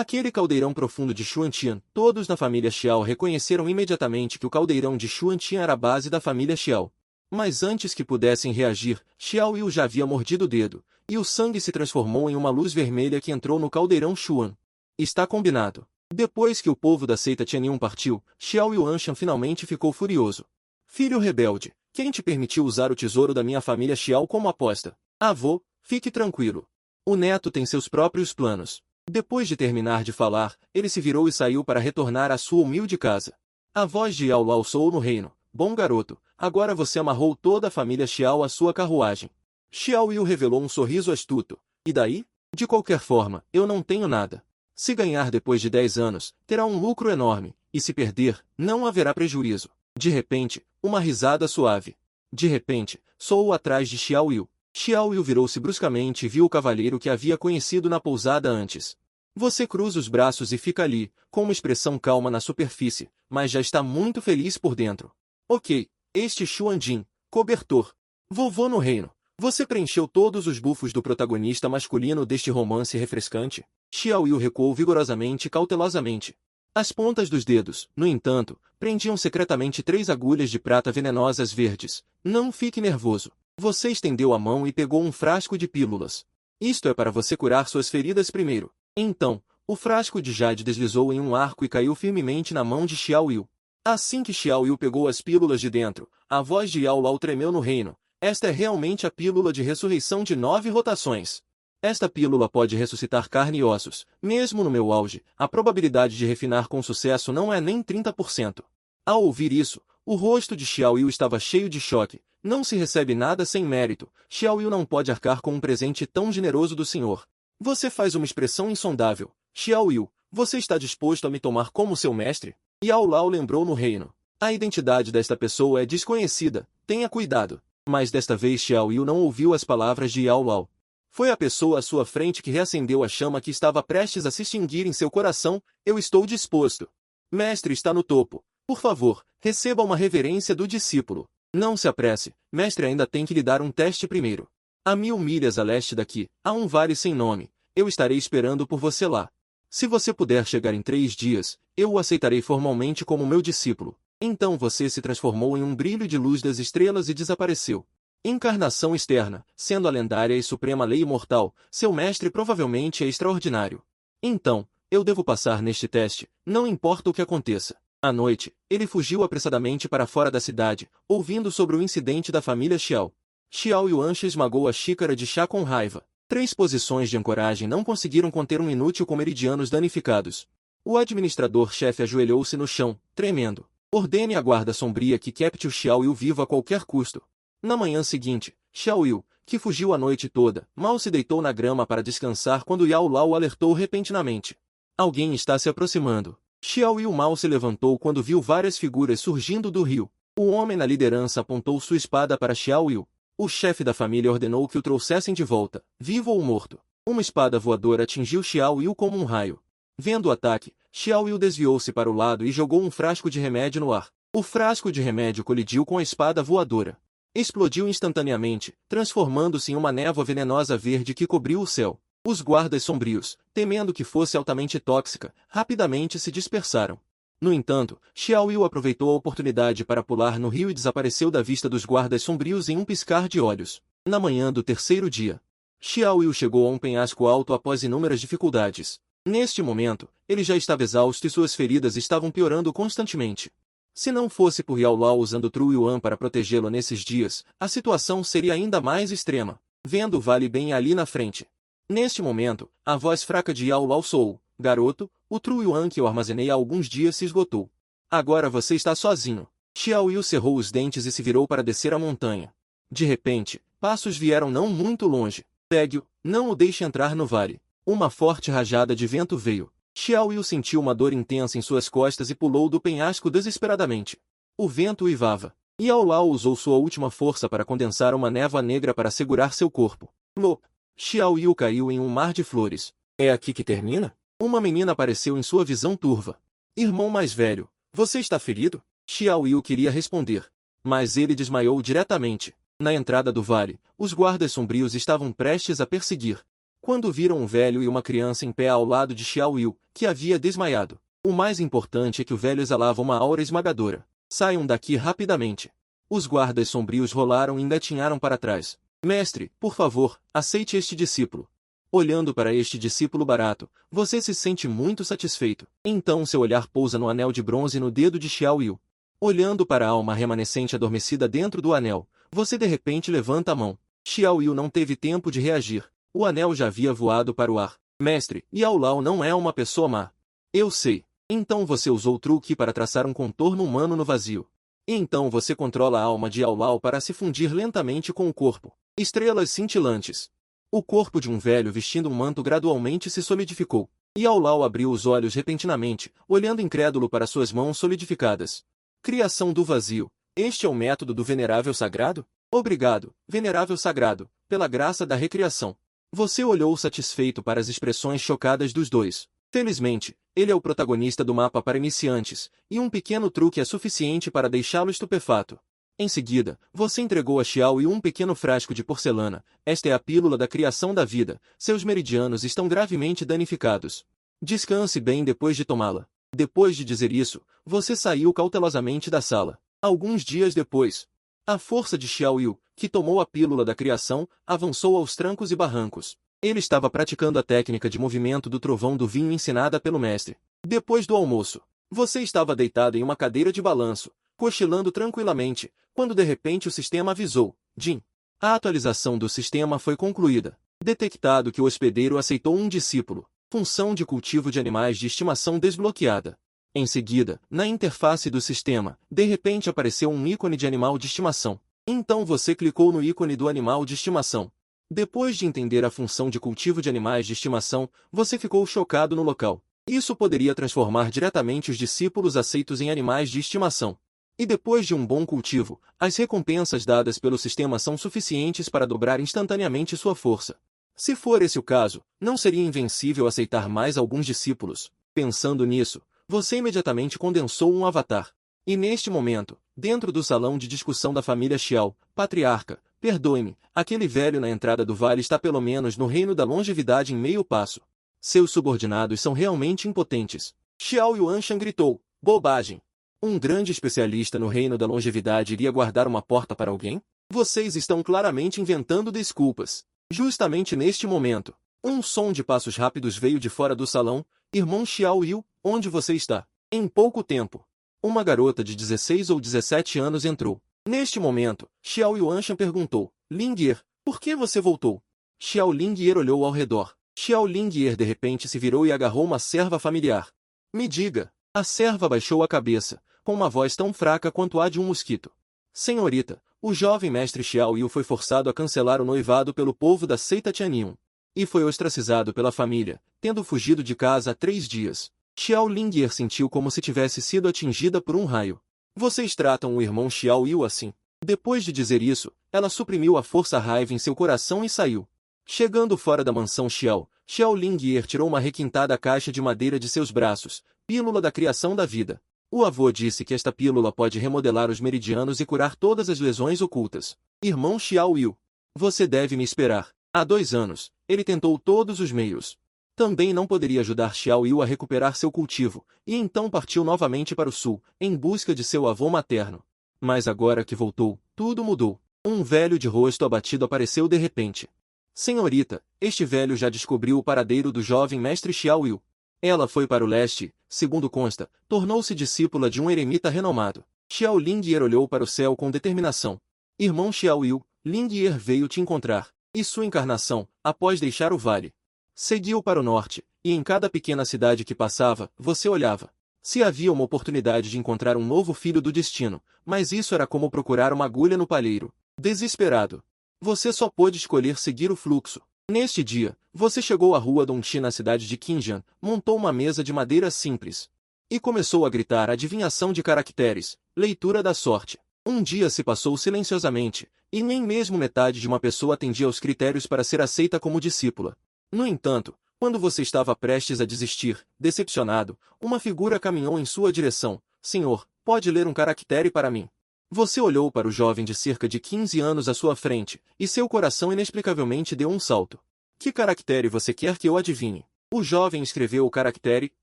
Aquele caldeirão profundo de Xuantian. Todos na família Xiao reconheceram imediatamente que o caldeirão de Xuantian era a base da família Xiao. Mas antes que pudessem reagir, Xiao Yu já havia mordido o dedo, e o sangue se transformou em uma luz vermelha que entrou no caldeirão Xuan. Está combinado. Depois que o povo da seita Tianyun partiu, Xiao Yuanshan finalmente ficou furioso. Filho rebelde, quem te permitiu usar o tesouro da minha família Xiao como aposta? Avô, fique tranquilo. O neto tem seus próprios planos. Depois de terminar de falar, ele se virou e saiu para retornar à sua humilde casa. A voz de Yao Lao soou no reino. Bom garoto, agora você amarrou toda a família Xiao à sua carruagem. Xiao Yu revelou um sorriso astuto. E daí? De qualquer forma, eu não tenho nada. Se ganhar depois de 10 anos, terá um lucro enorme, e se perder, não haverá prejuízo. De repente, uma risada suave. De repente, soou atrás de Xiao Yu. Xiao Yu virou-se bruscamente e viu o cavalheiro que havia conhecido na pousada antes. Você cruza os braços e fica ali, com uma expressão calma na superfície, mas já está muito feliz por dentro. Ok, este Xuanjin, cobertor. Vovô no reino. Você preencheu todos os bufos do protagonista masculino deste romance refrescante? Xiao Yu recuou vigorosamente e cautelosamente. As pontas dos dedos, no entanto, prendiam secretamente 3 agulhas de prata venenosas verdes. Não fique nervoso. Você estendeu a mão e pegou um frasco de pílulas. Isto é para você curar suas feridas primeiro. Então, o frasco de jade deslizou em um arco e caiu firmemente na mão de Xiao Yu. Assim que Xiao Yu pegou as pílulas de dentro, a voz de Yao Lao tremeu no reino. Esta é realmente a pílula de ressurreição de 9 rotações. Esta pílula pode ressuscitar carne e ossos. Mesmo no meu auge, a probabilidade de refinar com sucesso não é nem 30%. Ao ouvir isso, o rosto de Xiao Yu estava cheio de choque. Não se recebe nada sem mérito. Xiao Yu não pode arcar com um presente tão generoso do senhor. Você faz uma expressão insondável. Xiao Yu, você está disposto a me tomar como seu mestre? Yao Lao lembrou no reino. A identidade desta pessoa é desconhecida. Tenha cuidado. Mas desta vez Xiao Yu não ouviu as palavras de Yao Lao. Foi a pessoa à sua frente que reacendeu a chama que estava prestes a se extinguir em seu coração. Eu estou disposto. Mestre está no topo. Por favor, receba uma reverência do discípulo. Não se apresse, mestre ainda tem que lhe dar um teste primeiro. A 1000 milhas a leste daqui, há um vale sem nome. Eu estarei esperando por você lá. Se você puder chegar em 3 dias, eu o aceitarei formalmente como meu discípulo. Então você se transformou em um brilho de luz das estrelas e desapareceu. Encarnação externa, sendo a lendária e suprema lei imortal, seu mestre provavelmente é extraordinário. Então, eu devo passar neste teste, não importa o que aconteça. À noite, ele fugiu apressadamente para fora da cidade, ouvindo sobre o incidente da família Xiao. Xiao Yuansha esmagou a xícara de chá com raiva. 3 posições de ancoragem não conseguiram conter um inútil com meridianos danificados. O administrador-chefe ajoelhou-se no chão, tremendo. Ordene à guarda sombria que capte o Xiao Yu vivo a qualquer custo. Na manhã seguinte, Xiao Yu, que fugiu a noite toda, mal se deitou na grama para descansar quando Yao Lao o alertou repentinamente. Alguém está se aproximando. Xiao Yu mal se levantou quando viu várias figuras surgindo do rio. O homem na liderança apontou sua espada para Xiao Yu. O chefe da família ordenou que o trouxessem de volta, vivo ou morto. Uma espada voadora atingiu Xiao Yu como um raio. Vendo o ataque, Xiao Yu desviou-se para o lado e jogou um frasco de remédio no ar. O frasco de remédio colidiu com a espada voadora. Explodiu instantaneamente, transformando-se em uma névoa venenosa verde que cobriu o céu. Os guardas sombrios, temendo que fosse altamente tóxica, rapidamente se dispersaram. No entanto, Xiao Yu aproveitou a oportunidade para pular no rio e desapareceu da vista dos guardas sombrios em um piscar de olhos. Na manhã do 3º dia, Xiao Yu chegou a um penhasco alto após inúmeras dificuldades. Neste momento, ele já estava exausto e suas feridas estavam piorando constantemente. Se não fosse por Yao Lao usando Tru Yuan para protegê-lo nesses dias, a situação seria ainda mais extrema. Vendo o vale bem ali na frente. Neste momento, a voz fraca de Yao Lao soou. Garoto, o Tru Yuan que eu armazenei há alguns dias se esgotou. Agora você está sozinho. Xiao Yu cerrou os dentes e se virou para descer a montanha. De repente, passos vieram não muito longe. Pegue-o, não o deixe entrar no vale. Uma forte rajada de vento veio. Xiao Yu sentiu uma dor intensa em suas costas e pulou do penhasco desesperadamente. O vento uivava. Yao Lao usou sua última força para condensar uma névoa negra para segurar seu corpo. Plop! Xiao Yu caiu em um mar de flores. É aqui que termina? Uma menina apareceu em sua visão turva. Irmão mais velho, você está ferido? Xiao Yu queria responder. Mas ele desmaiou diretamente. Na entrada do vale, os guardas sombrios estavam prestes a perseguir. quando viram um velho e uma criança em pé ao lado de Xiao Yu, que havia desmaiado. O mais importante é que o velho exalava uma aura esmagadora. Saiam daqui rapidamente. Os guardas sombrios rolaram e engatinharam para trás. Mestre, por favor, aceite este discípulo. Olhando para este discípulo barato, você se sente muito satisfeito. Então seu olhar pousa no anel de bronze no dedo de Xiao Yu. Olhando para a alma remanescente adormecida dentro do anel, você de repente levanta a mão. Xiao Yu não teve tempo de reagir. O anel já havia voado para o ar. Mestre, Yao Lao não é uma pessoa má. Eu sei. Então você usou o truque para traçar um contorno humano no vazio. Então você controla a alma de Yao Lao para se fundir lentamente com o corpo. Estrelas cintilantes. O corpo de um velho vestindo um manto gradualmente se solidificou. Yao Lao abriu os olhos repentinamente, olhando incrédulo para suas mãos solidificadas. Criação do vazio. Este é o método do Venerável Sagrado? Obrigado, Venerável Sagrado, pela graça da recriação. Você olhou satisfeito para as expressões chocadas dos dois. Felizmente, ele é o protagonista do mapa para iniciantes, e um pequeno truque é suficiente para deixá-lo estupefato. Em seguida, você entregou a Xiao Yu um pequeno frasco de porcelana. Esta é a pílula da criação da vida. Seus meridianos estão gravemente danificados. Descanse bem depois de tomá-la. Depois de dizer isso, você saiu cautelosamente da sala. Alguns dias depois, a força de Xiao Yu, que tomou a pílula da criação, avançou aos trancos e barrancos. Ele estava praticando a técnica de movimento do trovão do vinho ensinada pelo mestre. Depois do almoço, você estava deitado em uma cadeira de balanço, cochilando tranquilamente, quando de repente o sistema avisou. Jin. A atualização do sistema foi concluída. Detectado que o hospedeiro aceitou um discípulo. Função de cultivo de animais de estimação desbloqueada. Em seguida, na interface do sistema, de repente apareceu um ícone de animal de estimação. Então você clicou no ícone do animal de estimação. Depois de entender a função de cultivo de animais de estimação, você ficou chocado no local. Isso poderia transformar diretamente os discípulos aceitos em animais de estimação. E depois de um bom cultivo, as recompensas dadas pelo sistema são suficientes para dobrar instantaneamente sua força. Se for esse o caso, não seria invencível aceitar mais alguns discípulos. Pensando nisso, você imediatamente condensou um avatar. E neste momento, dentro do salão de discussão da família Xiao, patriarca, perdoe-me, aquele velho na entrada do vale está pelo menos no reino da longevidade em meio passo. Seus subordinados são realmente impotentes. Xiao Yuanshan gritou, bobagem. Um grande especialista no reino da longevidade iria guardar uma porta para alguém? Vocês estão claramente inventando desculpas. Justamente neste momento, um som de passos rápidos veio de fora do salão. Irmão Xiao Yu, onde você está? Em pouco tempo, uma garota de 16 ou 17 anos entrou. Neste momento, Xiao Yuanshan perguntou, Lingyer, por que você voltou? Xiao Lingyer olhou ao redor. Xiao Lingyer de repente se virou e agarrou uma serva familiar. Me diga. A serva baixou a cabeça, com uma voz tão fraca quanto a de um mosquito. Senhorita, o jovem mestre Xiao Yu foi forçado a cancelar o noivado pelo povo da seita Tianyun. E foi ostracizado pela família, tendo fugido de casa há 3 dias. Xiao Lingyer sentiu como se tivesse sido atingida por um raio. Vocês tratam o irmão Xiao Yu assim? Depois de dizer isso, ela suprimiu a força-raiva em seu coração e saiu. Chegando fora da mansão Xiao, Xiao Lingyer tirou uma requintada caixa de madeira de seus braços, pílula da criação da vida. O avô disse que esta pílula pode remodelar os meridianos e curar todas as lesões ocultas. Irmão Xiao Yu, você deve me esperar. Há 2 anos, ele tentou todos os meios. Também não poderia ajudar Xiao Yu a recuperar seu cultivo, e então partiu novamente para o sul, em busca de seu avô materno. Mas agora que voltou, tudo mudou. Um velho de rosto abatido apareceu de repente. Senhorita, este velho já descobriu o paradeiro do jovem mestre Xiao Yu. Ela foi para o leste, segundo consta, tornou-se discípula de um eremita renomado. Xiao Lingyer olhou para o céu com determinação. Irmão Xiao Yu, Lingyer veio te encontrar. E sua encarnação, após deixar o vale, seguiu para o norte, e em cada pequena cidade que passava, você olhava. Se havia uma oportunidade de encontrar um novo filho do destino, mas isso era como procurar uma agulha no palheiro. Desesperado. Você só pôde escolher seguir o fluxo. Neste dia, você chegou à rua Dongxi na cidade de Qinjian, montou uma mesa de madeira simples. E começou a gritar adivinhação de caracteres, leitura da sorte. Um dia se passou silenciosamente, e nem mesmo metade de uma pessoa atendia aos critérios para ser aceita como discípula. No entanto, quando você estava prestes a desistir, decepcionado, uma figura caminhou em sua direção. Senhor, pode ler um caractere para mim? Você olhou para o jovem de cerca de 15 anos à sua frente, e seu coração inexplicavelmente deu um salto. Que caractere você quer que eu adivinhe? O jovem escreveu o caractere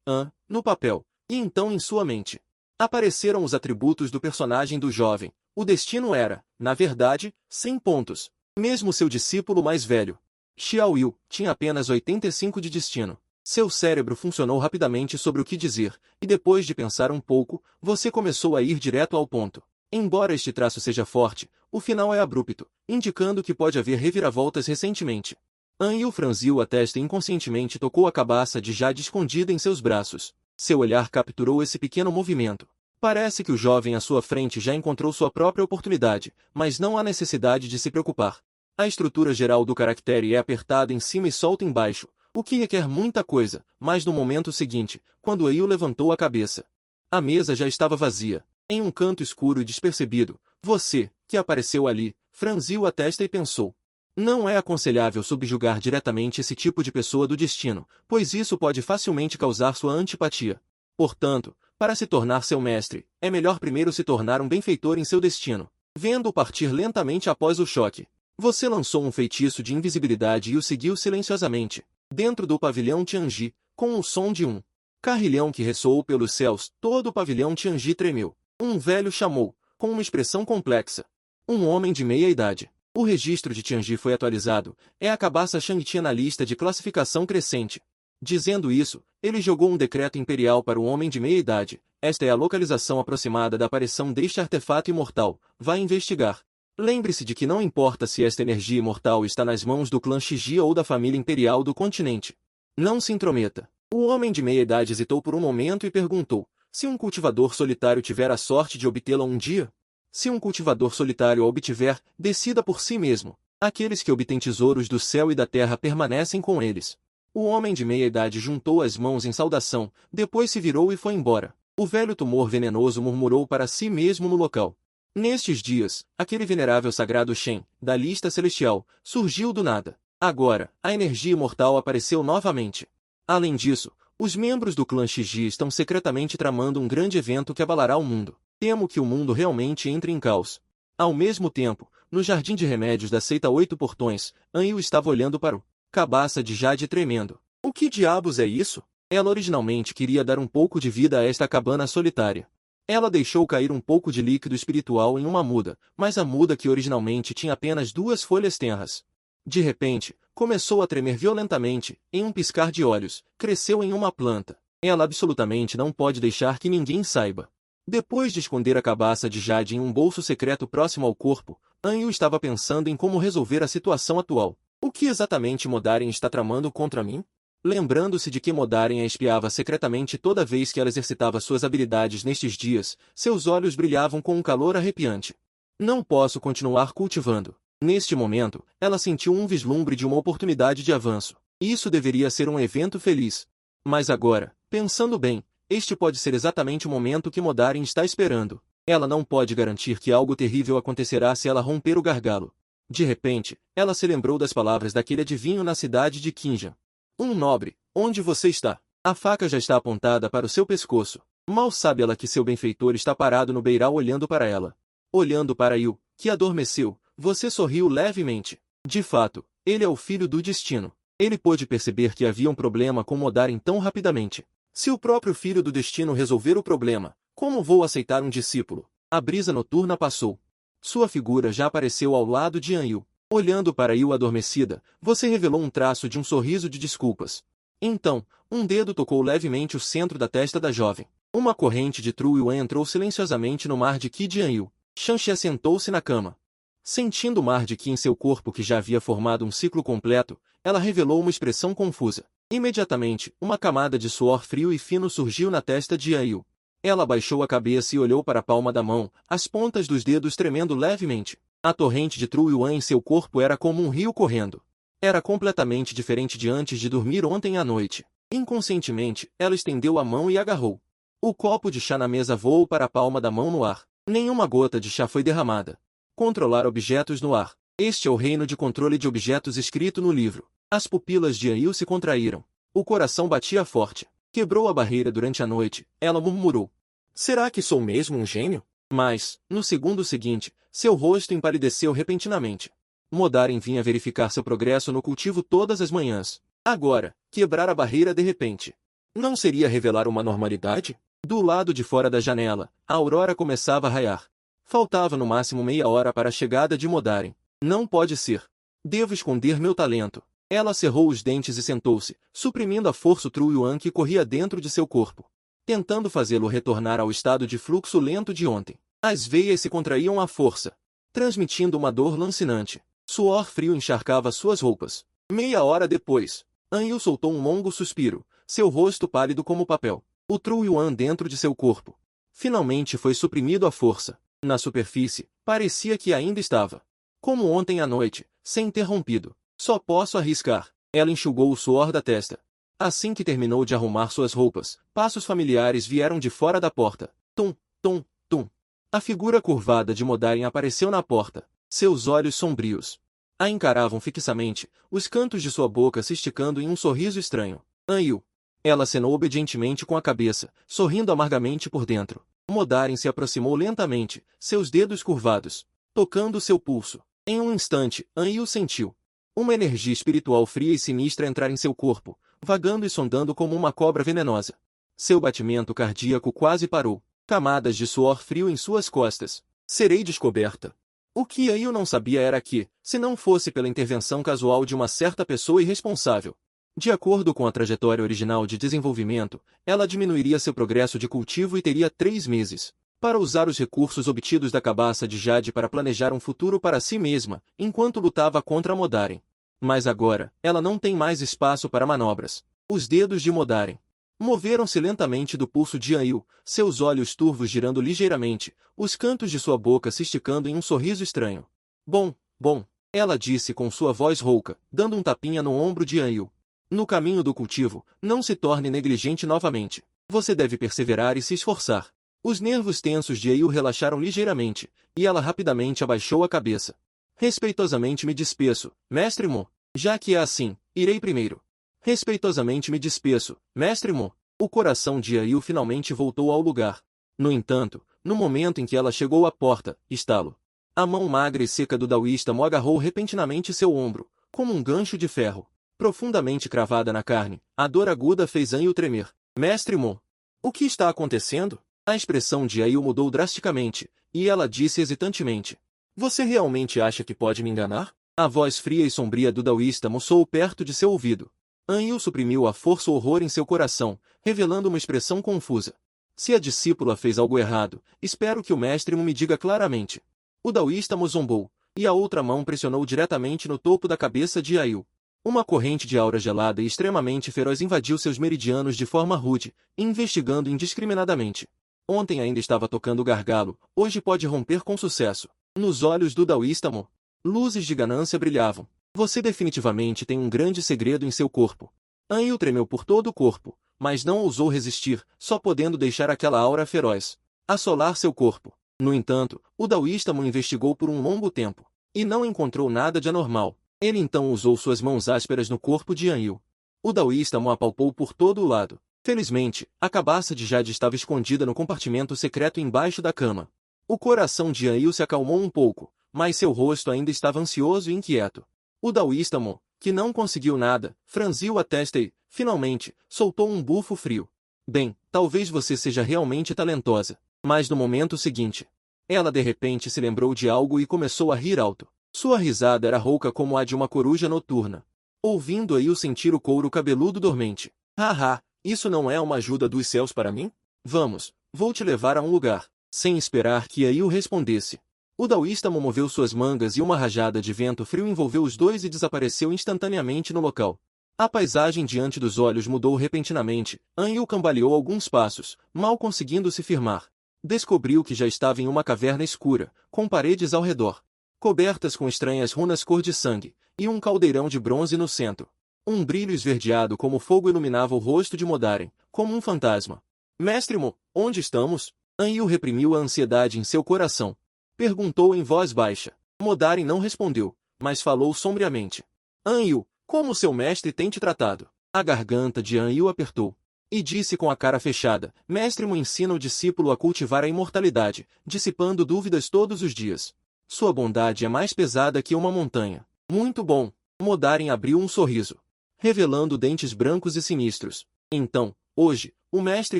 An no papel, e então em sua mente apareceram os atributos do personagem do jovem. O destino era, na verdade, 100 pontos. Mesmo seu discípulo mais velho, Xiao Yu, tinha apenas 85 de destino. Seu cérebro funcionou rapidamente sobre o que dizer, e depois de pensar um pouco, você começou a ir direto ao ponto. Embora este traço seja forte, o final é abrupto, indicando que pode haver reviravoltas recentemente. An Yu franziu a testa e inconscientemente tocou a cabaça de Jade escondida em seus braços. Seu olhar capturou esse pequeno movimento. Parece que o jovem à sua frente já encontrou sua própria oportunidade, mas não há necessidade de se preocupar. A estrutura geral do caractere é apertada em cima e solta embaixo, o que requer muita coisa, mas no momento seguinte, quando Yu levantou a cabeça, a mesa já estava vazia. Em um canto escuro e despercebido, você, que apareceu ali, franziu a testa e pensou. Não é aconselhável subjugar diretamente esse tipo de pessoa do destino, pois isso pode facilmente causar sua antipatia. Portanto, para se tornar seu mestre, é melhor primeiro se tornar um benfeitor em seu destino. Vendo-o partir lentamente após o choque, você lançou um feitiço de invisibilidade e o seguiu silenciosamente, dentro do pavilhão Tianji, com o som de um carrilhão que ressoou pelos céus. Todo o pavilhão Tianji tremeu. Um velho chamou, com uma expressão complexa. Um homem de meia idade. O registro de Tianji foi atualizado. É a cabaça Shangtia na lista de classificação crescente. Dizendo isso, ele jogou um decreto imperial para o homem de meia idade. Esta é a localização aproximada da aparição deste artefato imortal. Vá investigar. Lembre-se de que não importa se esta energia imortal está nas mãos do clã Shiji ou da família imperial do continente. Não se intrometa. O homem de meia idade hesitou por um momento e perguntou: se um cultivador solitário tiver a sorte de obtê-la um dia? Se um cultivador solitário a obtiver, decida por si mesmo. Aqueles que obtêm tesouros do céu e da terra permanecem com eles. O homem de meia idade juntou as mãos em saudação, depois se virou e foi embora. O velho tumor venenoso murmurou para si mesmo no local. Nestes dias, aquele venerável sagrado Shen, da lista celestial, surgiu do nada. Agora, a energia imortal apareceu novamente. Além disso, os membros do clã Shiji estão secretamente tramando um grande evento que abalará o mundo. Temo que o mundo realmente entre em caos. Ao mesmo tempo, no jardim de remédios da seita Oito Portões, An Yu estava olhando para o cabaça de Jade tremendo. O que diabos é isso? Ela originalmente queria dar um pouco de vida a esta cabana solitária. Ela deixou cair um pouco de líquido espiritual em uma muda, mas a muda que originalmente tinha apenas 2 folhas tenras. De repente, começou a tremer violentamente, em um piscar de olhos, cresceu em uma planta. Ela absolutamente não pode deixar que ninguém saiba. Depois de esconder a cabaça de Jade em um bolso secreto próximo ao corpo, An Yu estava pensando em como resolver a situação atual. O que exatamente Modaren está tramando contra mim? Lembrando-se de que Modaren a espiava secretamente toda vez que ela exercitava suas habilidades nestes dias, seus olhos brilhavam com um calor arrepiante. Não posso continuar cultivando. Neste momento, ela sentiu um vislumbre de uma oportunidade de avanço. Isso deveria ser um evento feliz. Mas agora, pensando bem, este pode ser exatamente o momento que Modaren está esperando. Ela não pode garantir que algo terrível acontecerá se ela romper o gargalo. De repente, ela se lembrou das palavras daquele adivinho na cidade de Qinjan. Um nobre, onde você está? A faca já está apontada para o seu pescoço. Mal sabe ela que seu benfeitor está parado no beiral olhando para ela. Olhando para Yu, que adormeceu, você sorriu levemente. De fato, ele é o filho do destino. Ele pôde perceber que havia um problema com Modaren tão rapidamente. Se o próprio filho do destino resolver o problema, como vou aceitar um discípulo? A brisa noturna passou. Sua figura já apareceu ao lado de An Yu. Olhando para Yu adormecida, você revelou um traço de um sorriso de desculpas. Então, um dedo tocou levemente o centro da testa da jovem. Uma corrente de Tru Yuan entrou silenciosamente no mar de Qi de An Yu. Shanxi assentou-se na cama. Sentindo o mar de Qi em seu corpo que já havia formado um ciclo completo, ela revelou uma expressão confusa. Imediatamente, uma camada de suor frio e fino surgiu na testa de An Yu. Ela abaixou a cabeça e olhou para a palma da mão, as pontas dos dedos tremendo levemente. A torrente de Tru Yuan em seu corpo era como um rio correndo. Era completamente diferente de antes de dormir ontem à noite. Inconscientemente, ela estendeu a mão e agarrou. O copo de chá na mesa voou para a palma da mão no ar. Nenhuma gota de chá foi derramada. Controlar objetos no ar. Este é o reino de controle de objetos escrito no livro. As pupilas de An Yu se contraíram. O coração batia forte. Quebrou a barreira durante a noite. Ela murmurou. Será que sou mesmo um gênio? Mas, no segundo seguinte, seu rosto empalideceu repentinamente. Modaren vinha verificar seu progresso no cultivo todas as manhãs. Agora, quebrar a barreira de repente. Não seria revelar uma normalidade? Do lado de fora da janela, a aurora começava a raiar. Faltava no máximo meia hora para a chegada de Modaren. Não pode ser. Devo esconder meu talento. Ela cerrou os dentes e sentou-se, suprimindo a força Tru Yuan que corria dentro de seu corpo, tentando fazê-lo retornar ao estado de fluxo lento de ontem. As veias se contraíam à força, transmitindo uma dor lancinante. Suor frio encharcava suas roupas. Meia hora depois, Anil soltou um longo suspiro, seu rosto pálido como papel. O Tru Yuan dentro de seu corpo finalmente foi suprimido à força. Na superfície, parecia que ainda estava como ontem à noite, sem ter rompido. Só posso arriscar. Ela enxugou o suor da testa. Assim que terminou de arrumar suas roupas, passos familiares vieram de fora da porta. Tum, tum, tum. A figura curvada de Modaren apareceu na porta. Seus olhos sombrios a encaravam fixamente, os cantos de sua boca se esticando em um sorriso estranho. Anil. Ela acenou obedientemente com a cabeça, sorrindo amargamente por dentro. Modaren se aproximou lentamente, seus dedos curvados, tocando seu pulso. Em um instante, Anil sentiu uma energia espiritual fria e sinistra entrar em seu corpo, vagando e sondando como uma cobra venenosa. Seu batimento cardíaco quase parou. Camadas de suor frio em suas costas. Serei descoberta. O que Anil não sabia era que, se não fosse pela intervenção casual de uma certa pessoa irresponsável, de acordo com a trajetória original de desenvolvimento, ela diminuiria seu progresso de cultivo e teria 3 meses para usar os recursos obtidos da cabaça de Jade para planejar um futuro para si mesma, enquanto lutava contra Modaren. Mas agora, ela não tem mais espaço para manobras. Os dedos de Modaren moveram-se lentamente do pulso de Anil, seus olhos turvos girando ligeiramente, os cantos de sua boca se esticando em um sorriso estranho. Bom, ela disse com sua voz rouca, dando um tapinha no ombro de Anil. No caminho do cultivo, não se torne negligente novamente. Você deve perseverar e se esforçar. Os nervos tensos de Anil relaxaram ligeiramente, e ela rapidamente abaixou a cabeça. Respeitosamente me despeço, Mestre Mo. Já que é assim, irei primeiro. Respeitosamente me despeço, Mestre Mo. O coração de Anil finalmente voltou ao lugar. No entanto, no momento em que ela chegou à porta, estalo. A mão magra e seca do Daoísta Mo agarrou repentinamente seu ombro, como um gancho de ferro. Profundamente cravada na carne, a dor aguda fez Anil tremer. Mestre Mo. O que está acontecendo? A expressão de Anil mudou drasticamente, e ela disse hesitantemente. Você realmente acha que pode me enganar? A voz fria e sombria do Daoísta Mo soou perto de seu ouvido. Anil suprimiu à força o horror em seu coração, revelando uma expressão confusa. Se a discípula fez algo errado, espero que o mestre Mo me diga claramente. O Daoísta Mo zombou, e a outra mão pressionou diretamente no topo da cabeça de Anil. Uma corrente de aura gelada e extremamente feroz invadiu seus meridianos de forma rude, investigando indiscriminadamente. Ontem ainda estava tocando o gargalo, hoje pode romper com sucesso. Nos olhos do Daoísta Mo, luzes de ganância brilhavam. Você definitivamente tem um grande segredo em seu corpo. Anil tremeu por todo o corpo, mas não ousou resistir, só podendo deixar aquela aura feroz assolar seu corpo. No entanto, o Daoísta Mo investigou por um longo tempo, e não encontrou nada de anormal. Ele então usou suas mãos ásperas no corpo de Anil. O Daoísta Mo apalpou por todo o lado. Felizmente, a cabaça de Jade estava escondida no compartimento secreto embaixo da cama. O coração de Anil se acalmou um pouco, mas seu rosto ainda estava ansioso e inquieto. O Daoísta Mo, que não conseguiu nada, franziu a testa e, finalmente, soltou um bufo frio. Bem, talvez você seja realmente talentosa. Mas no momento seguinte, ela de repente se lembrou de algo e começou a rir alto. Sua risada era rouca como a de uma coruja noturna. Ouvindo Anil sentir o couro cabeludo dormente. Haha, isso não é uma ajuda dos céus para mim? Vamos, vou te levar a um lugar. Sem esperar que Anil respondesse, o Daoísta Mo moveu suas mangas e uma rajada de vento frio envolveu os dois e desapareceu instantaneamente no local. A paisagem diante dos olhos mudou repentinamente. Anil cambaleou alguns passos, mal conseguindo se firmar. Descobriu que já estava em uma caverna escura, com paredes ao redor, cobertas com estranhas runas cor de sangue, e um caldeirão de bronze no centro. Um brilho esverdeado como fogo iluminava o rosto de Modaren, como um fantasma. Mestre Mo, onde estamos? Anil reprimiu a ansiedade em seu coração. Perguntou em voz baixa. Modaren não respondeu, mas falou sombriamente. Anil, como seu mestre tem te tratado? A garganta de Anil apertou. E disse com a cara fechada, Mestre Mo ensina o discípulo a cultivar a imortalidade, dissipando dúvidas todos os dias. Sua bondade é mais pesada que uma montanha. Muito bom. Modaren abriu um sorriso, revelando dentes brancos e sinistros. Então, hoje, o mestre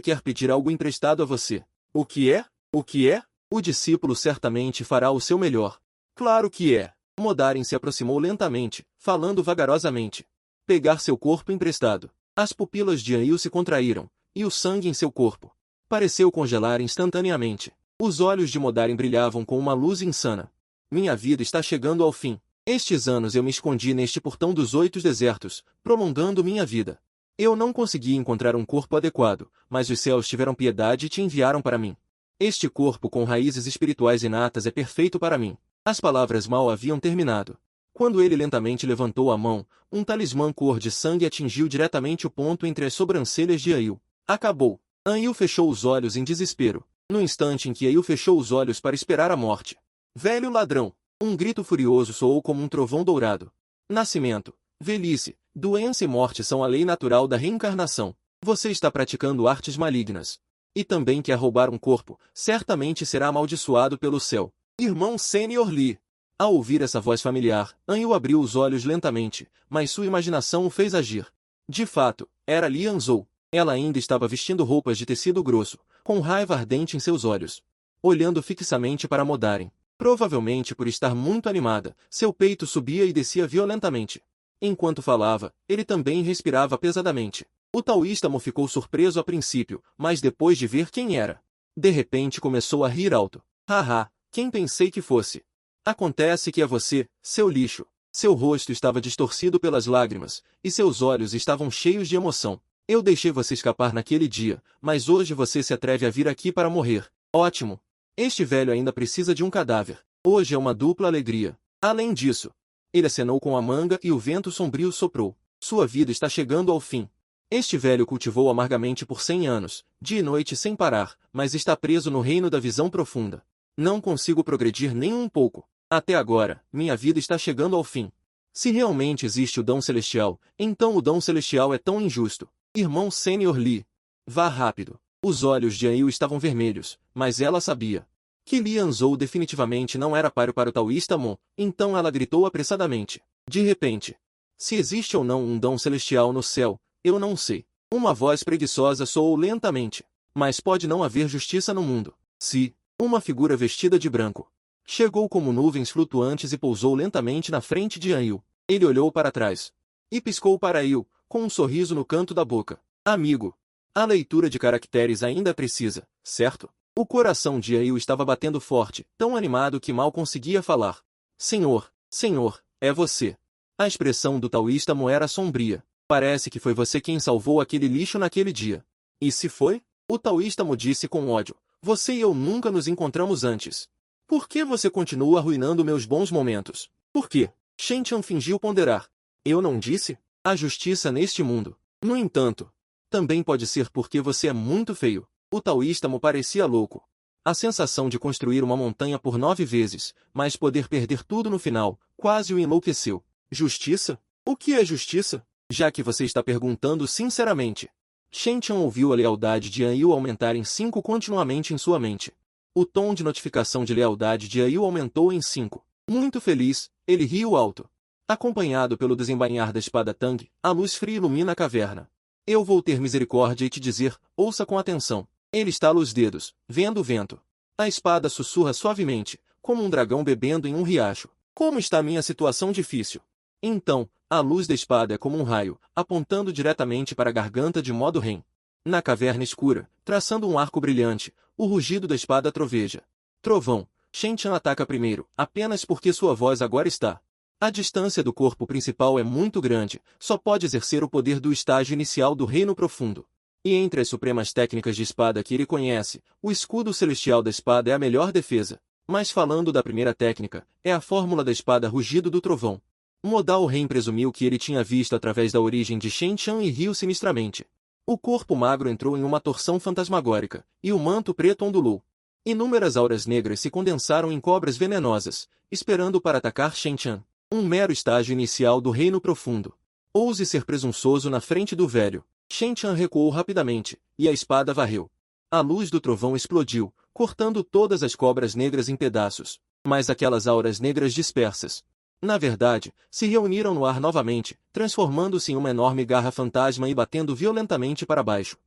quer pedir algo emprestado a você. O que é? O que é? O discípulo certamente fará o seu melhor. Claro que é. Modaren se aproximou lentamente, falando vagarosamente. Pegar seu corpo emprestado. As pupilas de Anil se contraíram, e o sangue em seu corpo pareceu congelar instantaneamente. Os olhos de Modaren brilhavam com uma luz insana. Minha vida está chegando ao fim. Estes anos eu me escondi neste portão dos 8 desertos, prolongando minha vida. Eu não consegui encontrar um corpo adequado, mas os céus tiveram piedade e te enviaram para mim. Este corpo com raízes espirituais inatas é perfeito para mim. As palavras mal haviam terminado. Quando ele lentamente levantou a mão, um talismã cor de sangue atingiu diretamente o ponto entre as sobrancelhas de Anil. Acabou. Anil fechou os olhos em desespero. No instante em que Anil fechou os olhos para esperar a morte. Velho ladrão! Um grito furioso soou como um trovão dourado. Nascimento, velhice, doença e morte são a lei natural da reencarnação. Você está praticando artes malignas. E também quer roubar um corpo, certamente será amaldiçoado pelo céu. Irmão Sênior Lee. Ao ouvir essa voz familiar, Anil abriu os olhos lentamente, mas sua imaginação o fez agir. De fato, era Li Anzou. Ela ainda estava vestindo roupas de tecido grosso, com raiva ardente em seus olhos. Olhando fixamente para Modaren. Provavelmente por estar muito animada, seu peito subia e descia violentamente. Enquanto falava, ele também respirava pesadamente. O taoísta Mo ficou surpreso a princípio, mas depois de ver quem era, de repente começou a rir alto. Haha, quem pensei que fosse? Acontece que é você, seu lixo. Seu rosto estava distorcido pelas lágrimas, e seus olhos estavam cheios de emoção. Eu deixei você escapar naquele dia, mas hoje você se atreve a vir aqui para morrer. Ótimo! Este velho ainda precisa de um cadáver. Hoje é uma dupla alegria. Além disso, ele acenou com a manga e o vento sombrio soprou. Sua vida está chegando ao fim. Este velho cultivou amargamente por 100 anos, dia e noite sem parar, mas está preso no reino da visão profunda. Não consigo progredir nem um pouco. Até agora, minha vida está chegando ao fim. Se realmente existe o dom celestial, então o dom celestial é tão injusto. Irmão Sênior Lee. Vá rápido. Os olhos de Anil estavam vermelhos, mas ela sabia que Li Anzou definitivamente não era páreo para o taoísta Mo, então ela gritou apressadamente. De repente, se existe ou não um dom celestial no céu, eu não sei. Uma voz preguiçosa soou lentamente. Mas pode não haver justiça no mundo. Se uma figura vestida de branco chegou como nuvens flutuantes e pousou lentamente na frente de Anil. Ele olhou para trás e piscou para Anil, com um sorriso no canto da boca. Amigo, a leitura de caracteres ainda precisa, certo? O coração de Anil estava batendo forte, tão animado que mal conseguia falar. Senhor, senhor, é você. A expressão do taoísta Mo era sombria. Parece que foi você quem salvou aquele lixo naquele dia. E se foi? O taoísta Mo disse com ódio. Você e eu nunca nos encontramos antes. Por que você continua arruinando meus bons momentos? Por quê? Shen Tian fingiu ponderar. Eu não disse? A justiça neste mundo. No entanto, também pode ser porque você é muito feio. O taoísta Mo parecia louco. A sensação de construir uma montanha por 9 vezes, mas poder perder tudo no final, quase o enlouqueceu. Justiça? O que é justiça? Já que você está perguntando sinceramente. Shen Tian ouviu a lealdade de Anil aumentar em 5 continuamente em sua mente. O tom de notificação de lealdade de Anil aumentou em 5. Muito feliz, ele riu alto. Acompanhado pelo desembainhar da espada Tang, a luz fria ilumina a caverna. Eu vou ter misericórdia e te dizer, ouça com atenção. Ele estala os dedos, vendo o vento. A espada sussurra suavemente, como um dragão bebendo em um riacho. Como está minha situação difícil? Então, a luz da espada é como um raio, apontando diretamente para a garganta de modo Ren. Na caverna escura, traçando um arco brilhante, o rugido da espada troveja. Trovão. Shen Tian ataca primeiro, apenas porque sua voz agora está. A distância do corpo principal é muito grande, só pode exercer o poder do estágio inicial do reino profundo. E entre as supremas técnicas de espada que ele conhece, o escudo celestial da espada é a melhor defesa. Mas falando da primeira técnica, é a fórmula da espada rugido do trovão. Modal Ren presumiu que ele tinha visto através da origem de Shen Tian e riu sinistramente. O corpo magro entrou em uma torção fantasmagórica, e o manto preto ondulou. Inúmeras auras negras se condensaram em cobras venenosas, esperando para atacar Shen Tian. Um mero estágio inicial do reino profundo. Ouse ser presunçoso na frente do velho. Shen Tian recuou rapidamente, e a espada varreu. A luz do trovão explodiu, cortando todas as cobras negras em pedaços. Mas aquelas auras negras dispersas, na verdade, se reuniram no ar novamente, transformando-se em uma enorme garra fantasma e batendo violentamente para baixo.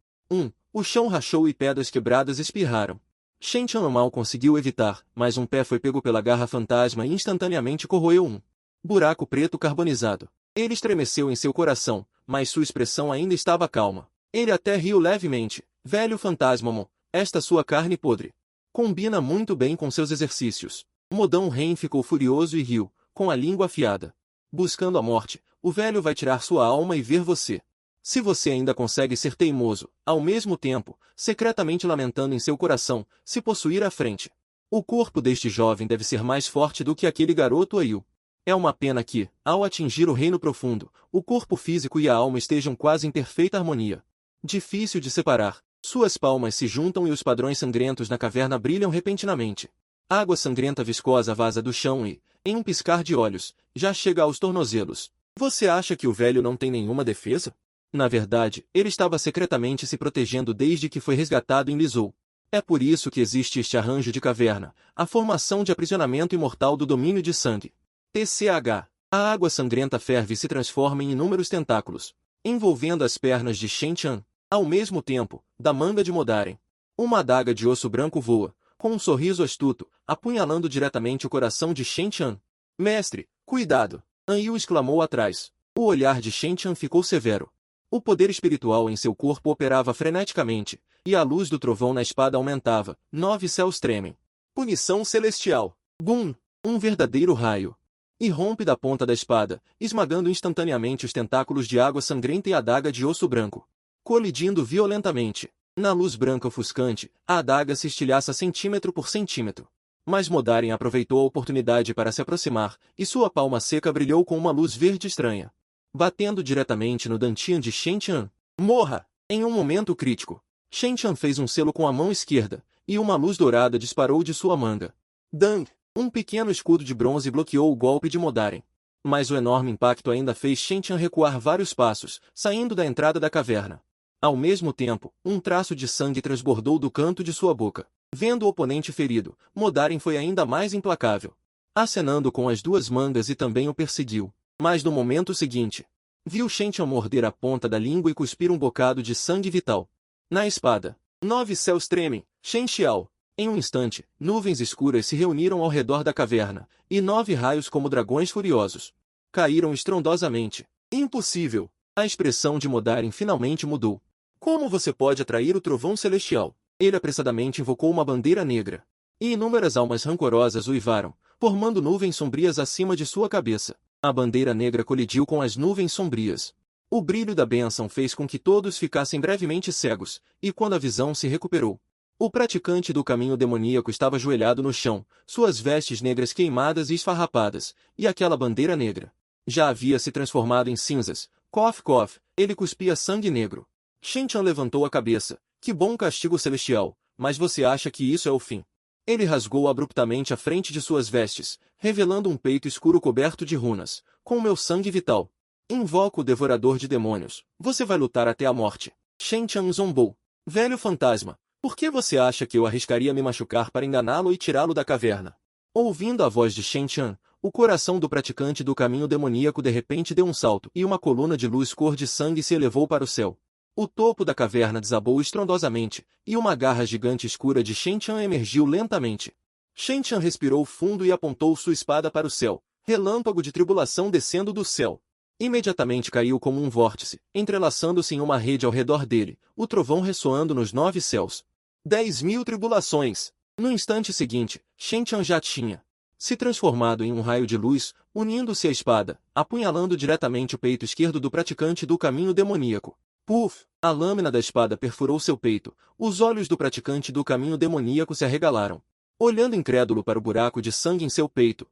O chão rachou e pedras quebradas espirraram. Shen Tian mal conseguiu evitar, mas um pé foi pego pela garra fantasma e instantaneamente corroeu um buraco preto carbonizado. Ele estremeceu em seu coração, mas sua expressão ainda estava calma. Ele até riu levemente. Velho fantasma, esta sua carne podre combina muito bem com seus exercícios. Modão Ren ficou furioso e riu, com a língua afiada. Buscando a morte, o velho vai tirar sua alma e ver você. Se você ainda consegue ser teimoso, ao mesmo tempo, secretamente lamentando em seu coração, se possuir à frente. O corpo deste jovem deve ser mais forte do que aquele garoto Ayu. É uma pena que, ao atingir o reino profundo, o corpo físico e a alma estejam quase em perfeita harmonia. Difícil de separar. Suas palmas se juntam e os padrões sangrentos na caverna brilham repentinamente. Água sangrenta viscosa vaza do chão e, em um piscar de olhos, já chega aos tornozelos. Você acha que o velho não tem nenhuma defesa? Na verdade, ele estava secretamente se protegendo desde que foi resgatado em Lizou. É por isso que existe este arranjo de caverna, a formação de aprisionamento imortal do domínio de sangue. TCH. A água sangrenta ferve e se transforma em inúmeros tentáculos, envolvendo as pernas de Shen Tian. Ao mesmo tempo, da manga de Modaren, uma adaga de osso branco voa, com um sorriso astuto, apunhalando diretamente o coração de Shen Tian. Mestre, cuidado! Anyu exclamou atrás. O olhar de Shen Tian ficou severo. O poder espiritual em seu corpo operava freneticamente, e a luz do trovão na espada aumentava. 9 céus tremem. Punição celestial. Bum! Um verdadeiro raio. E rompe da ponta da espada, esmagando instantaneamente os tentáculos de água sangrenta e a adaga de osso branco. Colidindo violentamente. Na luz branca ofuscante, a adaga se estilhaça centímetro por centímetro. Mas Modaren aproveitou a oportunidade para se aproximar, e sua palma seca brilhou com uma luz verde estranha, batendo diretamente no dantian de Shen Tian. Morra! Em um momento crítico, Shen Tian fez um selo com a mão esquerda, e uma luz dourada disparou de sua manga. Dang! Um pequeno escudo de bronze bloqueou o golpe de Modaren. Mas o enorme impacto ainda fez Shen Tian recuar vários passos, saindo da entrada da caverna. Ao mesmo tempo, um traço de sangue transbordou do canto de sua boca. Vendo o oponente ferido, Modaren foi ainda mais implacável, acenando com as duas mangas e também o perseguiu. Mas no momento seguinte, viu Shen Tian morder a ponta da língua e cuspir um bocado de sangue vital. Na espada, 9 céus tremem. Shen Xiao. Em um instante, nuvens escuras se reuniram ao redor da caverna, e 9 raios como dragões furiosos caíram estrondosamente. Impossível! A expressão de Modaren finalmente mudou. Como você pode atrair o trovão celestial? Ele apressadamente invocou uma bandeira negra. E inúmeras almas rancorosas uivaram, formando nuvens sombrias acima de sua cabeça. A bandeira negra colidiu com as nuvens sombrias. O brilho da bênção fez com que todos ficassem brevemente cegos, e quando a visão se recuperou, o praticante do caminho demoníaco estava ajoelhado no chão, suas vestes negras queimadas e esfarrapadas, e aquela bandeira negra já havia se transformado em cinzas. Cof, cof, ele cuspia sangue negro. Shen Tian levantou a cabeça. Que bom castigo celestial, mas você acha que isso é o fim? Ele rasgou abruptamente a frente de suas vestes, revelando um peito escuro coberto de runas. Com meu sangue vital, invoco o devorador de demônios. Você vai lutar até a morte. Shen Tian zombou. Velho fantasma, por que você acha que eu arriscaria me machucar para enganá-lo e tirá-lo da caverna? Ouvindo a voz de Shen Tian, o coração do praticante do caminho demoníaco de repente deu um salto e uma coluna de luz cor de sangue se elevou para o céu. O topo da caverna desabou estrondosamente, e uma garra gigante escura de Shen Tian emergiu lentamente. Shen Tian respirou fundo e apontou sua espada para o céu, relâmpago de tribulação descendo do céu. Imediatamente caiu como um vórtice, entrelaçando-se em uma rede ao redor dele, o trovão ressoando nos 9 céus. 10.000 tribulações! No instante seguinte, Shen Tian já tinha se transformado em um raio de luz, unindo-se à espada, apunhalando diretamente o peito esquerdo do praticante do caminho demoníaco. Puf! A lâmina da espada perfurou seu peito, os olhos do praticante do caminho demoníaco se arregalaram. Olhando incrédulo para o buraco de sangue em seu peito,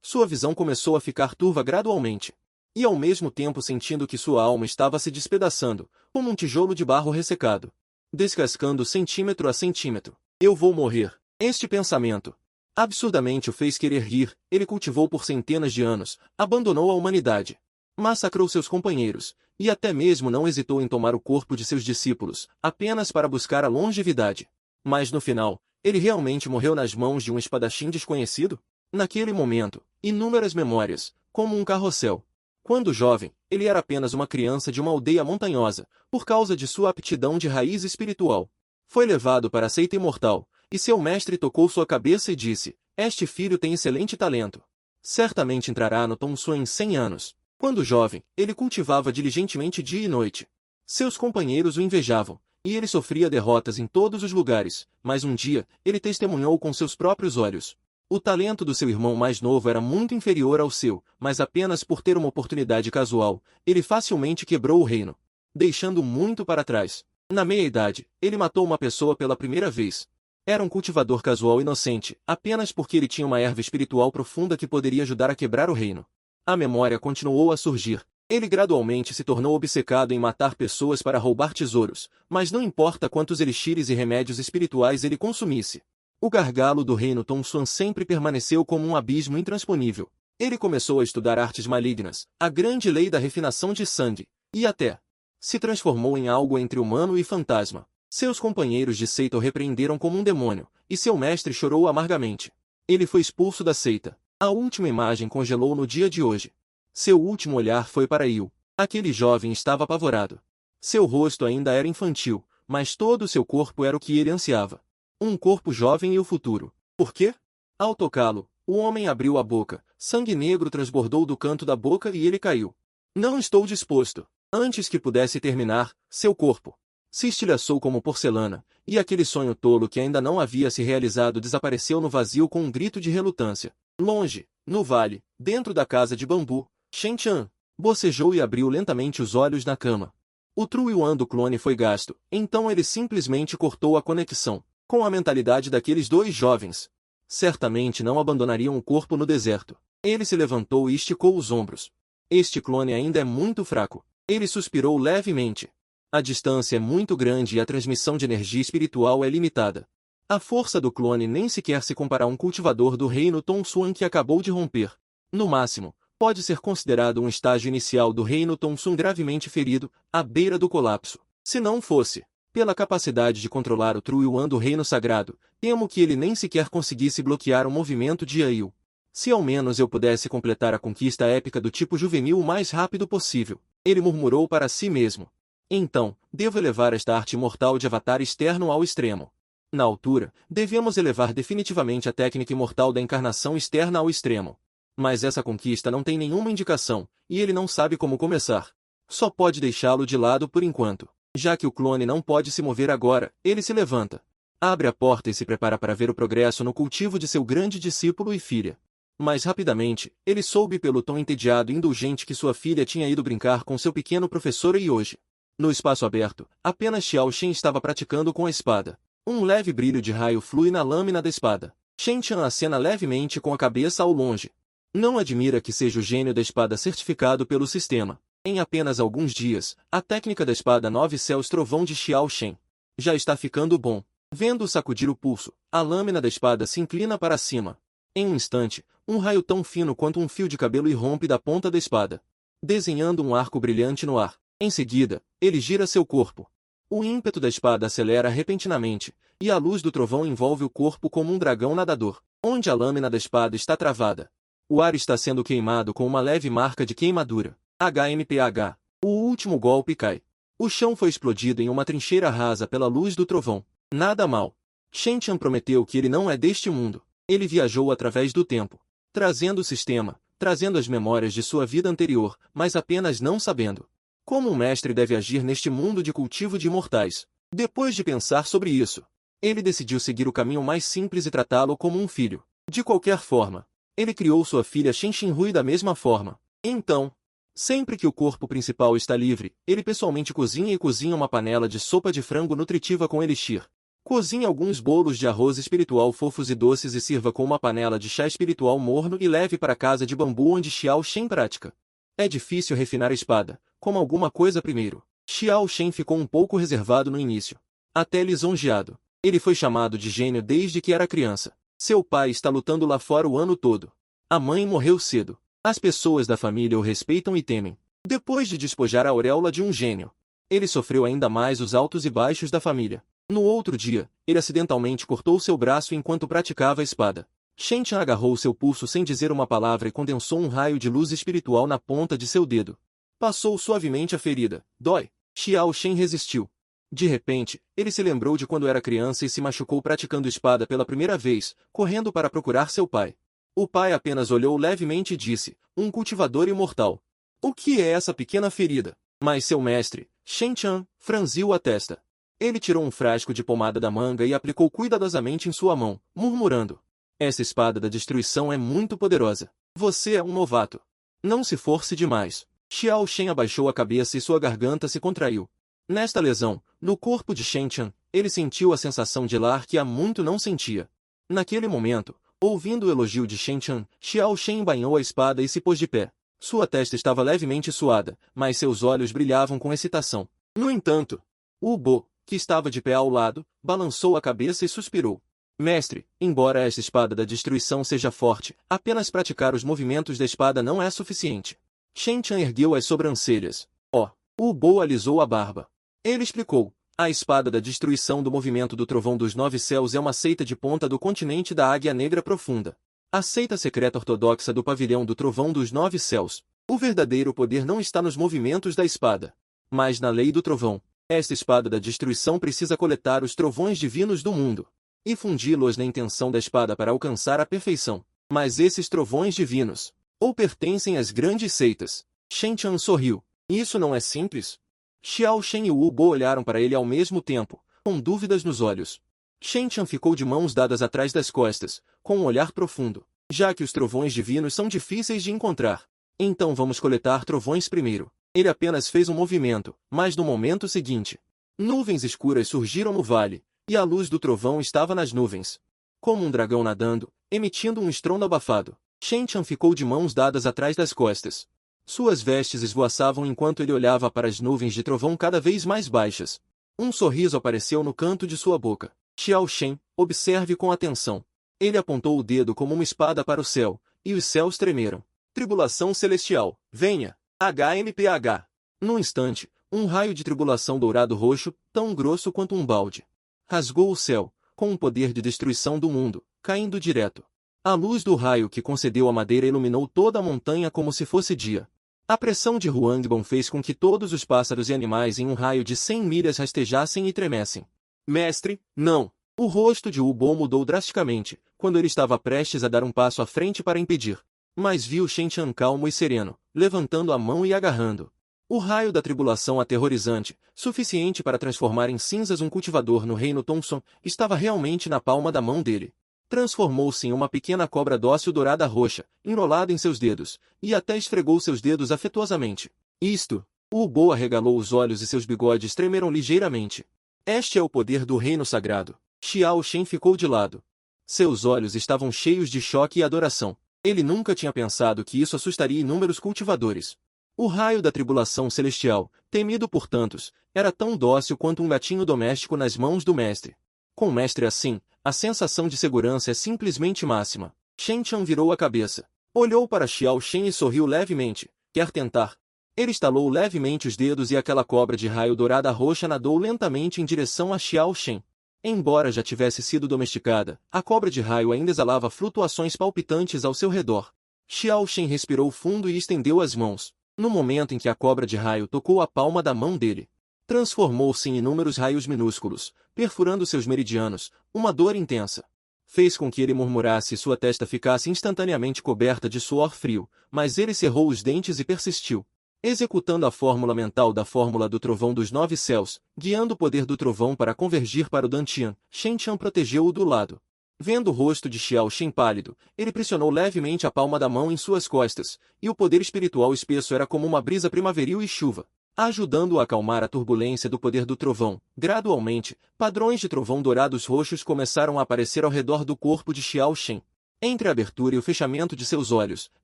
sua visão começou a ficar turva gradualmente. E ao mesmo tempo sentindo que sua alma estava se despedaçando, como um tijolo de barro ressecado, descascando centímetro a centímetro. Eu vou morrer. Este pensamento absurdamente o fez querer rir. Ele cultivou por centenas de anos, abandonou a humanidade, massacrou seus companheiros, e até mesmo não hesitou em tomar o corpo de seus discípulos, apenas para buscar a longevidade. Mas no final, ele realmente morreu nas mãos de um espadachim desconhecido? Naquele momento, inúmeras memórias, como um carrossel. Quando jovem, ele era apenas uma criança de uma aldeia montanhosa, por causa de sua aptidão de raiz espiritual. Foi levado para a seita imortal, e seu mestre tocou sua cabeça e disse: "Este filho tem excelente talento. Certamente entrará no Tongsuan em 100 anos." Quando jovem, ele cultivava diligentemente dia e noite. Seus companheiros o invejavam, e ele sofria derrotas em todos os lugares, mas um dia, ele testemunhou com seus próprios olhos. O talento do seu irmão mais novo era muito inferior ao seu, mas apenas por ter uma oportunidade casual, ele facilmente quebrou o reino, deixando muito para trás. Na meia-idade, ele matou uma pessoa pela primeira vez. Era um cultivador casual inocente, apenas porque ele tinha uma erva espiritual profunda que poderia ajudar a quebrar o reino. A memória continuou a surgir. Ele gradualmente se tornou obcecado em matar pessoas para roubar tesouros, mas não importa quantos elixires e remédios espirituais ele consumisse. O gargalo do reino Tongsuan sempre permaneceu como um abismo intransponível. Ele começou a estudar artes malignas, a grande lei da refinação de sangue, e até se transformou em algo entre humano e fantasma. Seus companheiros de seita o repreenderam como um demônio, e seu mestre chorou amargamente. Ele foi expulso da seita. A última imagem congelou no dia de hoje. Seu último olhar foi para Il. Aquele jovem estava apavorado. Seu rosto ainda era infantil, mas todo o seu corpo era o que ele ansiava. Um corpo jovem e o futuro. Por quê? Ao tocá-lo, o homem abriu a boca, sangue negro transbordou do canto da boca e ele caiu. "Não estou disposto." Antes que pudesse terminar, seu corpo se estilhaçou como porcelana, e aquele sonho tolo que ainda não havia se realizado desapareceu no vazio com um grito de relutância. Longe, no vale, dentro da casa de bambu, Shen Chan bocejou e abriu lentamente os olhos na cama. O Tru Yuan do clone foi gasto, então ele simplesmente cortou a conexão com a mentalidade daqueles dois jovens. Certamente não abandonariam o corpo no deserto. Ele se levantou e esticou os ombros. Este clone ainda é muito fraco. Ele suspirou levemente. A distância é muito grande e a transmissão de energia espiritual é limitada. A força do clone nem sequer se compara a um cultivador do reino Tongsuan que acabou de romper. No máximo, pode ser considerado um estágio inicial do reino Tongsuan gravemente ferido, à beira do colapso. Se não fosse pela capacidade de controlar o Tru Yuan do reino sagrado, temo que ele nem sequer conseguisse bloquear o movimento de Aiu. Se ao menos eu pudesse completar a conquista épica do tipo juvenil o mais rápido possível, ele murmurou para si mesmo. Então, devo elevar esta arte imortal de avatar externo ao extremo. Na altura, devemos elevar definitivamente a técnica imortal da encarnação externa ao extremo. Mas essa conquista não tem nenhuma indicação, e ele não sabe como começar. Só pode deixá-lo de lado por enquanto. Já que o clone não pode se mover agora, ele se levanta. Abre a porta e se prepara para ver o progresso no cultivo de seu grande discípulo e filha. Mas rapidamente, ele soube pelo tom entediado e indulgente que sua filha tinha ido brincar com seu pequeno professor e hoje. No espaço aberto, apenas Xiao Shen estava praticando com a espada. Um leve brilho de raio flui na lâmina da espada. Shen Chan acena levemente com a cabeça ao longe. Não admira que seja o gênio da espada certificado pelo sistema. Em apenas alguns dias, a técnica da espada Nove Céus Trovão de Xiao Shen já está ficando bom. Vendo-o sacudir o pulso, a lâmina da espada se inclina para cima. Em um instante, um raio tão fino quanto um fio de cabelo irrompe da ponta da espada, desenhando um arco brilhante no ar. Em seguida, ele gira seu corpo. O ímpeto da espada acelera repentinamente, e a luz do trovão envolve o corpo como um dragão nadador, onde a lâmina da espada está travada. O ar está sendo queimado com uma leve marca de queimadura. HMPH. O último golpe cai. O chão foi explodido em uma trincheira rasa pela luz do trovão. Nada mal. Shen Chan prometeu que ele não é deste mundo. Ele viajou através do tempo, trazendo o sistema, trazendo as memórias de sua vida anterior, mas apenas não sabendo como um mestre deve agir neste mundo de cultivo de imortais. Depois de pensar sobre isso, ele decidiu seguir o caminho mais simples e tratá-lo como um filho. De qualquer forma, ele criou sua filha Shen Xinhui da mesma forma. Então, sempre que o corpo principal está livre, ele pessoalmente cozinha uma panela de sopa de frango nutritiva com elixir. Cozinhe alguns bolos de arroz espiritual fofos e doces e sirva com uma panela de chá espiritual morno e leve para a casa de bambu onde Xiao Shen pratica. É difícil refinar a espada, como alguma coisa primeiro. Xiao Shen ficou um pouco reservado no início. Até lisonjeado. Ele foi chamado de gênio desde que era criança. Seu pai está lutando lá fora o ano todo. A mãe morreu cedo. As pessoas da família o respeitam e temem. Depois de despojar a auréola de um gênio, ele sofreu ainda mais os altos e baixos da família. No outro dia, ele acidentalmente cortou seu braço enquanto praticava a espada. Shen Tian agarrou seu pulso sem dizer uma palavra e condensou um raio de luz espiritual na ponta de seu dedo. Passou suavemente a ferida. Dói. Xiao Shen resistiu. De repente, ele se lembrou de quando era criança e se machucou praticando espada pela primeira vez, correndo para procurar seu pai. O pai apenas olhou levemente e disse, um cultivador imortal. O que é essa pequena ferida? Mas seu mestre, Shen Tian, franziu a testa. Ele tirou um frasco de pomada da manga e aplicou cuidadosamente em sua mão, murmurando. Essa espada da destruição é muito poderosa. Você é um novato. Não se force demais. Xiao Shen abaixou a cabeça e sua garganta se contraiu. Nesta lesão, no corpo de Shen Tian, ele sentiu a sensação de lar que há muito não sentia. Naquele momento, ouvindo o elogio de Shen Tian, Xiao Shen embainhou a espada e se pôs de pé. Sua testa estava levemente suada, mas seus olhos brilhavam com excitação. No entanto, Wu Bo, que estava de pé ao lado, balançou a cabeça e suspirou. Mestre, embora esta espada da destruição seja forte, apenas praticar os movimentos da espada não é suficiente. Shen Tian ergueu as sobrancelhas. Wu Bo alisou a barba. Ele explicou. A espada da destruição do movimento do trovão dos 9 céus é uma seita de ponta do continente da Águia Negra Profunda. A seita secreta ortodoxa do pavilhão do trovão dos 9 céus. O verdadeiro poder não está nos movimentos da espada, mas na lei do trovão. Esta espada da destruição precisa coletar os trovões divinos do mundo e fundi-los na intenção da espada para alcançar a perfeição. Mas esses trovões divinos, ou pertencem às grandes seitas? Shen Tian sorriu. Isso não é simples? Xiao Shen e Wu Bo olharam para ele ao mesmo tempo, com dúvidas nos olhos. Shen Tian ficou de mãos dadas atrás das costas, com um olhar profundo. Já que os trovões divinos são difíceis de encontrar, então vamos coletar trovões primeiro. Ele apenas fez um movimento, mas no momento seguinte, nuvens escuras surgiram no vale, e a luz do trovão estava nas nuvens. Como um dragão nadando, emitindo um estrondo abafado, Shen Tian ficou de mãos dadas atrás das costas. Suas vestes esvoaçavam enquanto ele olhava para as nuvens de trovão cada vez mais baixas. Um sorriso apareceu no canto de sua boca. Xiao Shen, observe com atenção. Ele apontou o dedo como uma espada para o céu, e os céus tremeram. Tribulação celestial, venha! HMPH. Num instante, um raio de tribulação dourado roxo, tão grosso quanto um balde, rasgou o céu, com um poder de destruição do mundo, caindo direto. A luz do raio que concedeu a madeira iluminou toda a montanha como se fosse dia. A pressão de Huangbon fez com que todos os pássaros e animais em um raio de 100 milhas rastejassem e tremessem. Mestre, não! O rosto de Wu Bo mudou drasticamente, quando ele estava prestes a dar um passo à frente para impedir. Mas viu Shen Tian calmo e sereno, levantando a mão e agarrando. O raio da tribulação aterrorizante, suficiente para transformar em cinzas um cultivador no reino Thompson, estava realmente na palma da mão dele. Transformou-se em uma pequena cobra dócil dourada roxa, enrolada em seus dedos, e até esfregou seus dedos afetuosamente. Isto! Wu Bo arregalou os olhos e seus bigodes tremeram ligeiramente. Este é o poder do reino sagrado. Xiao Shen ficou de lado. Seus olhos estavam cheios de choque e adoração. Ele nunca tinha pensado que isso assustaria inúmeros cultivadores. O raio da tribulação celestial, temido por tantos, era tão dócil quanto um gatinho doméstico nas mãos do mestre. Com o mestre assim, a sensação de segurança é simplesmente máxima. Shen Tian virou a cabeça. Olhou para Xiao Shen e sorriu levemente. Quer tentar? Ele estalou levemente os dedos e aquela cobra de raio dourada roxa nadou lentamente em direção a Xiao Shen. Embora já tivesse sido domesticada, a cobra de raio ainda exalava flutuações palpitantes ao seu redor. Xiao Shen respirou fundo e estendeu as mãos. No momento em que a cobra de raio tocou a palma da mão dele, transformou-se em inúmeros raios minúsculos, perfurando seus meridianos, uma dor intensa. Fez com que ele murmurasse e sua testa ficasse instantaneamente coberta de suor frio, mas ele cerrou os dentes e persistiu. Executando a fórmula mental da fórmula do trovão dos 9 céus, guiando o poder do trovão para convergir para o Dantian, Shen Tian protegeu-o do lado. Vendo o rosto de Xiao Shen pálido, ele pressionou levemente a palma da mão em suas costas, e o poder espiritual espesso era como uma brisa primaveril e chuva, ajudando-o a acalmar a turbulência do poder do trovão. Gradualmente, padrões de trovão dourados roxos começaram a aparecer ao redor do corpo de Xiao Shen. Entre a abertura e o fechamento de seus olhos,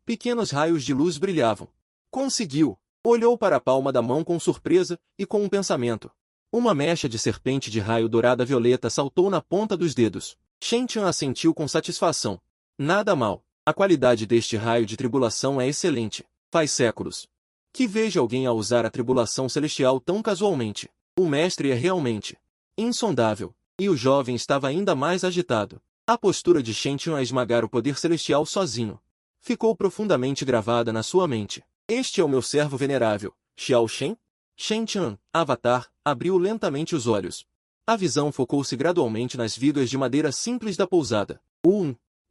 pequenos raios de luz brilhavam. Conseguiu! Olhou para a palma da mão com surpresa, e com um pensamento. Uma mecha de serpente de raio dourada violeta saltou na ponta dos dedos. Shen Tian assentiu com satisfação. Nada mal. A qualidade deste raio de tribulação é excelente. Faz séculos que vejo alguém a usar a tribulação celestial tão casualmente. O mestre é realmente insondável. E o jovem estava ainda mais agitado. A postura de Shen Tian a esmagar o poder celestial sozinho ficou profundamente gravada na sua mente. Este é o meu servo venerável, Xiao Shen? Shen Tian, Avatar, abriu lentamente os olhos. A visão focou-se gradualmente nas vigas de madeira simples da pousada.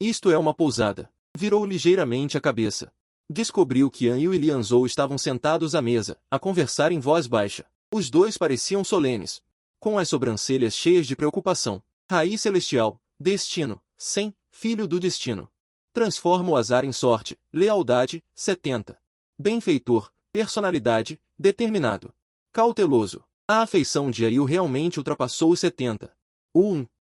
Isto é uma pousada. Virou ligeiramente a cabeça. Descobriu que An Yu e Lian Zhou estavam sentados à mesa, a conversar em voz baixa. Os dois pareciam solenes, com as sobrancelhas cheias de preocupação. Raiz celestial, destino, 100, filho do destino. Transforma o azar em sorte, lealdade, 70. Benfeitor, personalidade, determinado. Cauteloso. A afeição de An Yu realmente ultrapassou os 70.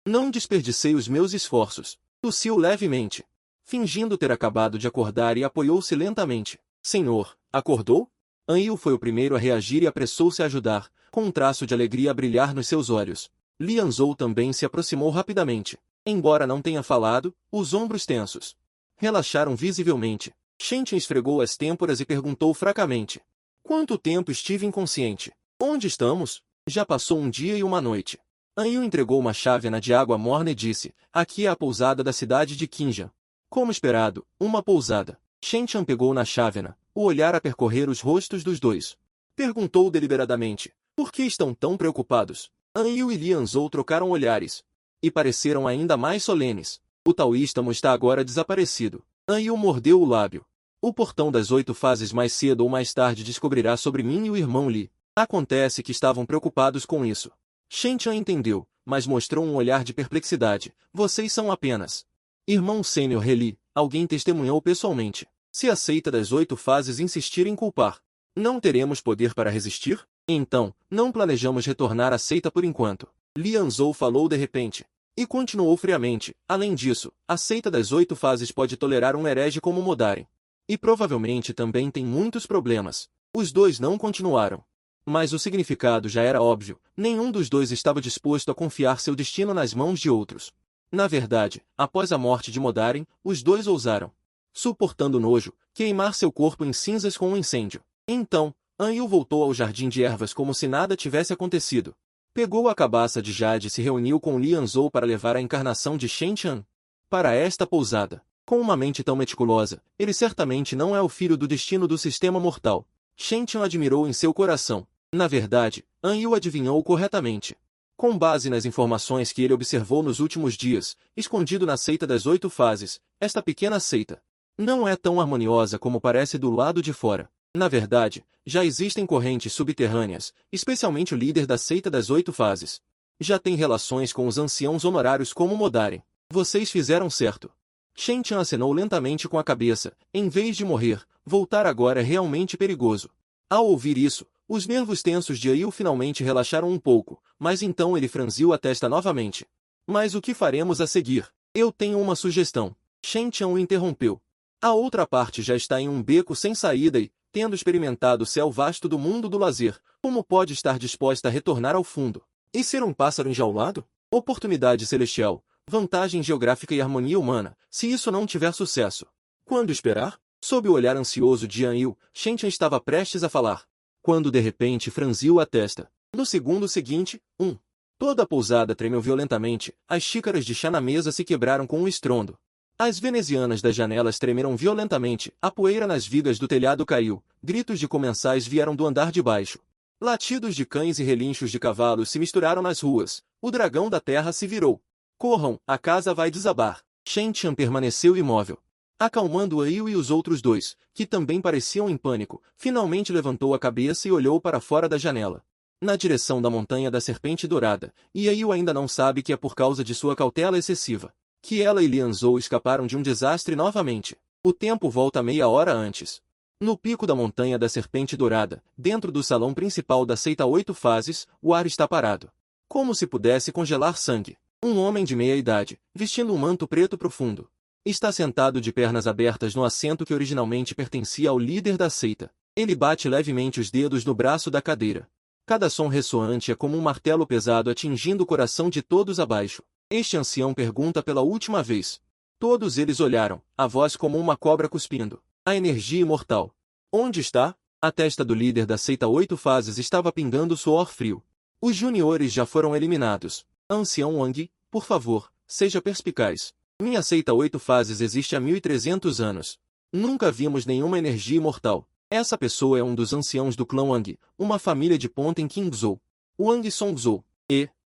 Não desperdicei os meus esforços. Tossiu levemente, fingindo ter acabado de acordar e apoiou-se lentamente. Senhor, acordou? An Yu foi o primeiro a reagir e apressou-se a ajudar, com um traço de alegria a brilhar nos seus olhos. Lian Zhou também se aproximou rapidamente. Embora não tenha falado, os ombros tensos relaxaram visivelmente. Shen Tian esfregou as têmporas e perguntou fracamente. Quanto tempo estive inconsciente? Onde estamos? Já passou um dia e uma noite. An Yu entregou uma chávena de água morna e disse, aqui é a pousada da cidade de Qinjiang. Como esperado, uma pousada. Shen Tian pegou na chávena, o olhar a percorrer os rostos dos dois. Perguntou deliberadamente, por que estão tão preocupados? An Yu e Lian Zhou trocaram olhares, e pareceram ainda mais solenes. O taoísta Mo está agora desaparecido. An Yu mordeu o lábio. O portão das 8 fases mais cedo ou mais tarde descobrirá sobre mim e o irmão Li. Acontece que estavam preocupados com isso. Shen Tian entendeu, mas mostrou um olhar de perplexidade. Vocês são apenas irmão sênior Li, alguém testemunhou pessoalmente. Se a seita das 8 fases insistir em culpar, não teremos poder para resistir? Então, não planejamos retornar à seita por enquanto. Lian Zhou falou de repente. E continuou friamente. Além disso, a seita das 8 fases pode tolerar um herege como Modaren. E provavelmente também tem muitos problemas. Os dois não continuaram. Mas o significado já era óbvio. Nenhum dos dois estava disposto a confiar seu destino nas mãos de outros. Na verdade, após a morte de Modaren, os dois ousaram, suportando o nojo, queimar seu corpo em cinzas com um incêndio. Então, An Yu voltou ao jardim de ervas como se nada tivesse acontecido. Pegou a cabaça de jade e se reuniu com Lian Zhou para levar a encarnação de Shen Tian para esta pousada. Com uma mente tão meticulosa, ele certamente não é o filho do destino do sistema mortal. Shen Tian admirou em seu coração. Na verdade, An Yu adivinhou corretamente. Com base nas informações que ele observou nos últimos dias, escondido na seita das 8 fases, esta pequena seita não é tão harmoniosa como parece do lado de fora. Na verdade, já existem correntes subterrâneas, especialmente o líder da seita das 8 fases. Já tem relações com os anciãos honorários como Modaren. Vocês fizeram certo. Shen Tian acenou lentamente com a cabeça. Em vez de morrer, voltar agora é realmente perigoso. Ao ouvir isso, os nervos tensos de An Yu finalmente relaxaram um pouco, mas então ele franziu a testa novamente. Mas o que faremos a seguir? Eu tenho uma sugestão. Shen Tian o interrompeu. A outra parte já está em um beco sem saída e, tendo experimentado o céu vasto do mundo do lazer, como pode estar disposta a retornar ao fundo? E ser um pássaro enjaulado? Oportunidade celestial, vantagem geográfica e harmonia humana, se isso não tiver sucesso. Quando esperar? Sob o olhar ansioso de An Yu, Shen Tian estava prestes a falar, quando de repente franziu a testa. No segundo seguinte, toda a pousada tremeu violentamente, as xícaras de chá na mesa se quebraram com um estrondo. As venezianas das janelas tremeram violentamente, a poeira nas vigas do telhado caiu, gritos de comensais vieram do andar de baixo. Latidos de cães e relinchos de cavalos se misturaram nas ruas, o dragão da terra se virou. Corram, a casa vai desabar. Shen Tian permaneceu imóvel, acalmando An Yu e os outros dois, que também pareciam em pânico. Finalmente levantou a cabeça e olhou para fora da janela, na direção da montanha da serpente dourada, e An Yu ainda não sabe que é por causa de sua cautela excessiva que ela e Lian Zhou escaparam de um desastre novamente. O tempo volta meia hora antes. No pico da montanha da serpente dourada, dentro do salão principal da seita 8 fases, o ar está parado, como se pudesse congelar sangue. Um homem de meia idade, vestindo um manto preto profundo, está sentado de pernas abertas no assento que originalmente pertencia ao líder da seita. Ele bate levemente os dedos no braço da cadeira. Cada som ressoante é como um martelo pesado atingindo o coração de todos abaixo. Este ancião pergunta pela última vez. Todos eles olharam, a voz como uma cobra cuspindo. A energia imortal. Onde está? A testa do líder da seita 8 fases estava pingando suor frio. Os juniores já foram eliminados. Ancião Wang, por favor, seja perspicaz. Minha seita 8 fases existe há 1300 anos. Nunca vimos nenhuma energia imortal. Essa pessoa é um dos anciãos do clã Wang, uma família de ponta em Qingzhou. Wang Songzhou.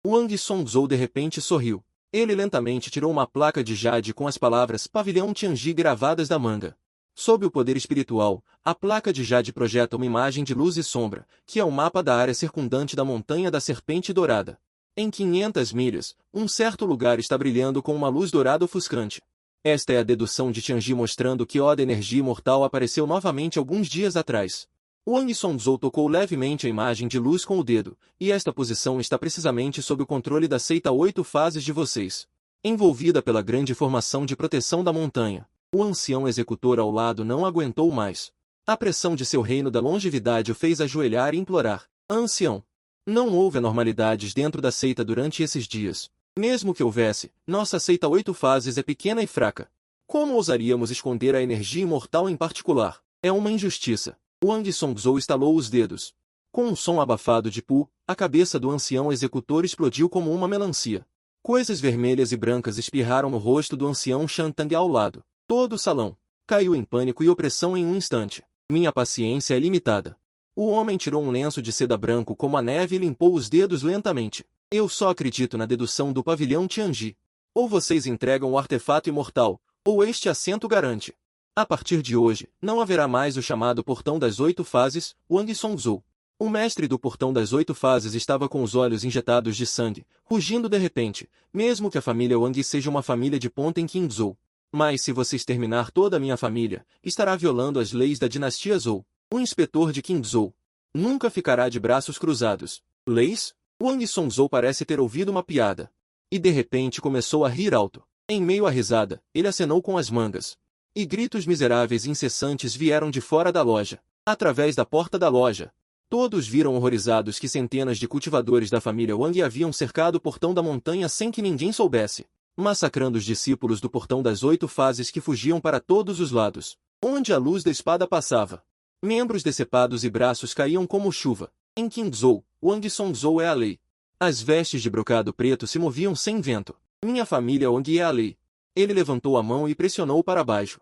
Wang Songzhou de repente sorriu. Ele lentamente tirou uma placa de jade com as palavras Pavilhão Tianji gravadas da manga. Sob o poder espiritual, a placa de jade projeta uma imagem de luz e sombra, que é o mapa da área circundante da Montanha da Serpente Dourada. Em 500 milhas, um certo lugar está brilhando com uma luz dourada ofuscante. Esta é a dedução de Tianji mostrando que Oda Energia Imortal apareceu novamente alguns dias atrás. Wang Songzhou tocou levemente a imagem de luz com o dedo, e esta posição está precisamente sob o controle da seita 8 fases de vocês. Envolvida pela grande formação de proteção da montanha, o ancião executor ao lado não aguentou mais. A pressão de seu reino da longevidade o fez ajoelhar e implorar. Ancião. Não houve anormalidades dentro da seita durante esses dias. Mesmo que houvesse, nossa seita 8 fases é pequena e fraca. Como ousaríamos esconder a energia imortal em particular? É uma injustiça. Wang Songzhou estalou os dedos. Com um som abafado de pu, a cabeça do ancião executor explodiu como uma melancia. Coisas vermelhas e brancas espirraram no rosto do ancião Shantang ao lado. Todo o salão caiu em pânico e opressão em um instante. Minha paciência é limitada. O homem tirou um lenço de seda branco como a neve e limpou os dedos lentamente. Eu só acredito na dedução do pavilhão Tianji. Ou vocês entregam o artefato imortal, ou este assento garante. A partir de hoje, não haverá mais o chamado Portão das 8 Fases, Wang Songzhou. O mestre do Portão das 8 Fases estava com os olhos injetados de sangue, rugindo de repente, mesmo que a família Wang seja uma família de ponta em Qingzhou. Mas se você exterminar toda a minha família, estará violando as leis da dinastia Zhou. O inspetor de Qingzhou nunca ficará de braços cruzados. Leis? Wang Songzhou parece ter ouvido uma piada. E de repente começou a rir alto. Em meio à risada, ele acenou com as mangas. E gritos miseráveis e incessantes vieram de fora da loja. Através da porta da loja. Todos viram horrorizados que centenas de cultivadores da família Wang haviam cercado o portão da montanha sem que ninguém soubesse, massacrando os discípulos do Portão das 8 Fases que fugiam para todos os lados, onde a luz da espada passava. Membros decepados e braços caíam como chuva. Em Qingzhou, Wang Songzhou é a lei. As vestes de brocado preto se moviam sem vento. Minha família Wang é a lei. Ele levantou a mão e pressionou para baixo.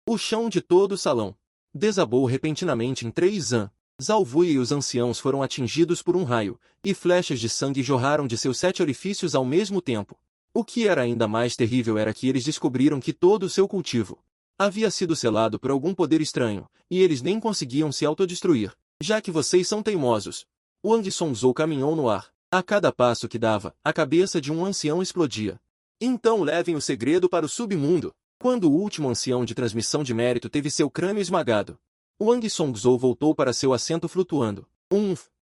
O chão de todo o salão desabou repentinamente em 3 an. Zhao Wei e os anciãos foram atingidos por um raio, e flechas de sangue jorraram de seus 7 orifícios ao mesmo tempo. O que era ainda mais terrível era que eles descobriram que todo o seu cultivo havia sido selado por algum poder estranho, e eles nem conseguiam se autodestruir, já que vocês são teimosos. Wang Songzhou caminhou no ar. A cada passo que dava, a cabeça de um ancião explodia. Então levem o segredo para o submundo. Quando o último ancião de transmissão de mérito teve seu crânio esmagado, Wang Songzhou voltou para seu assento flutuando.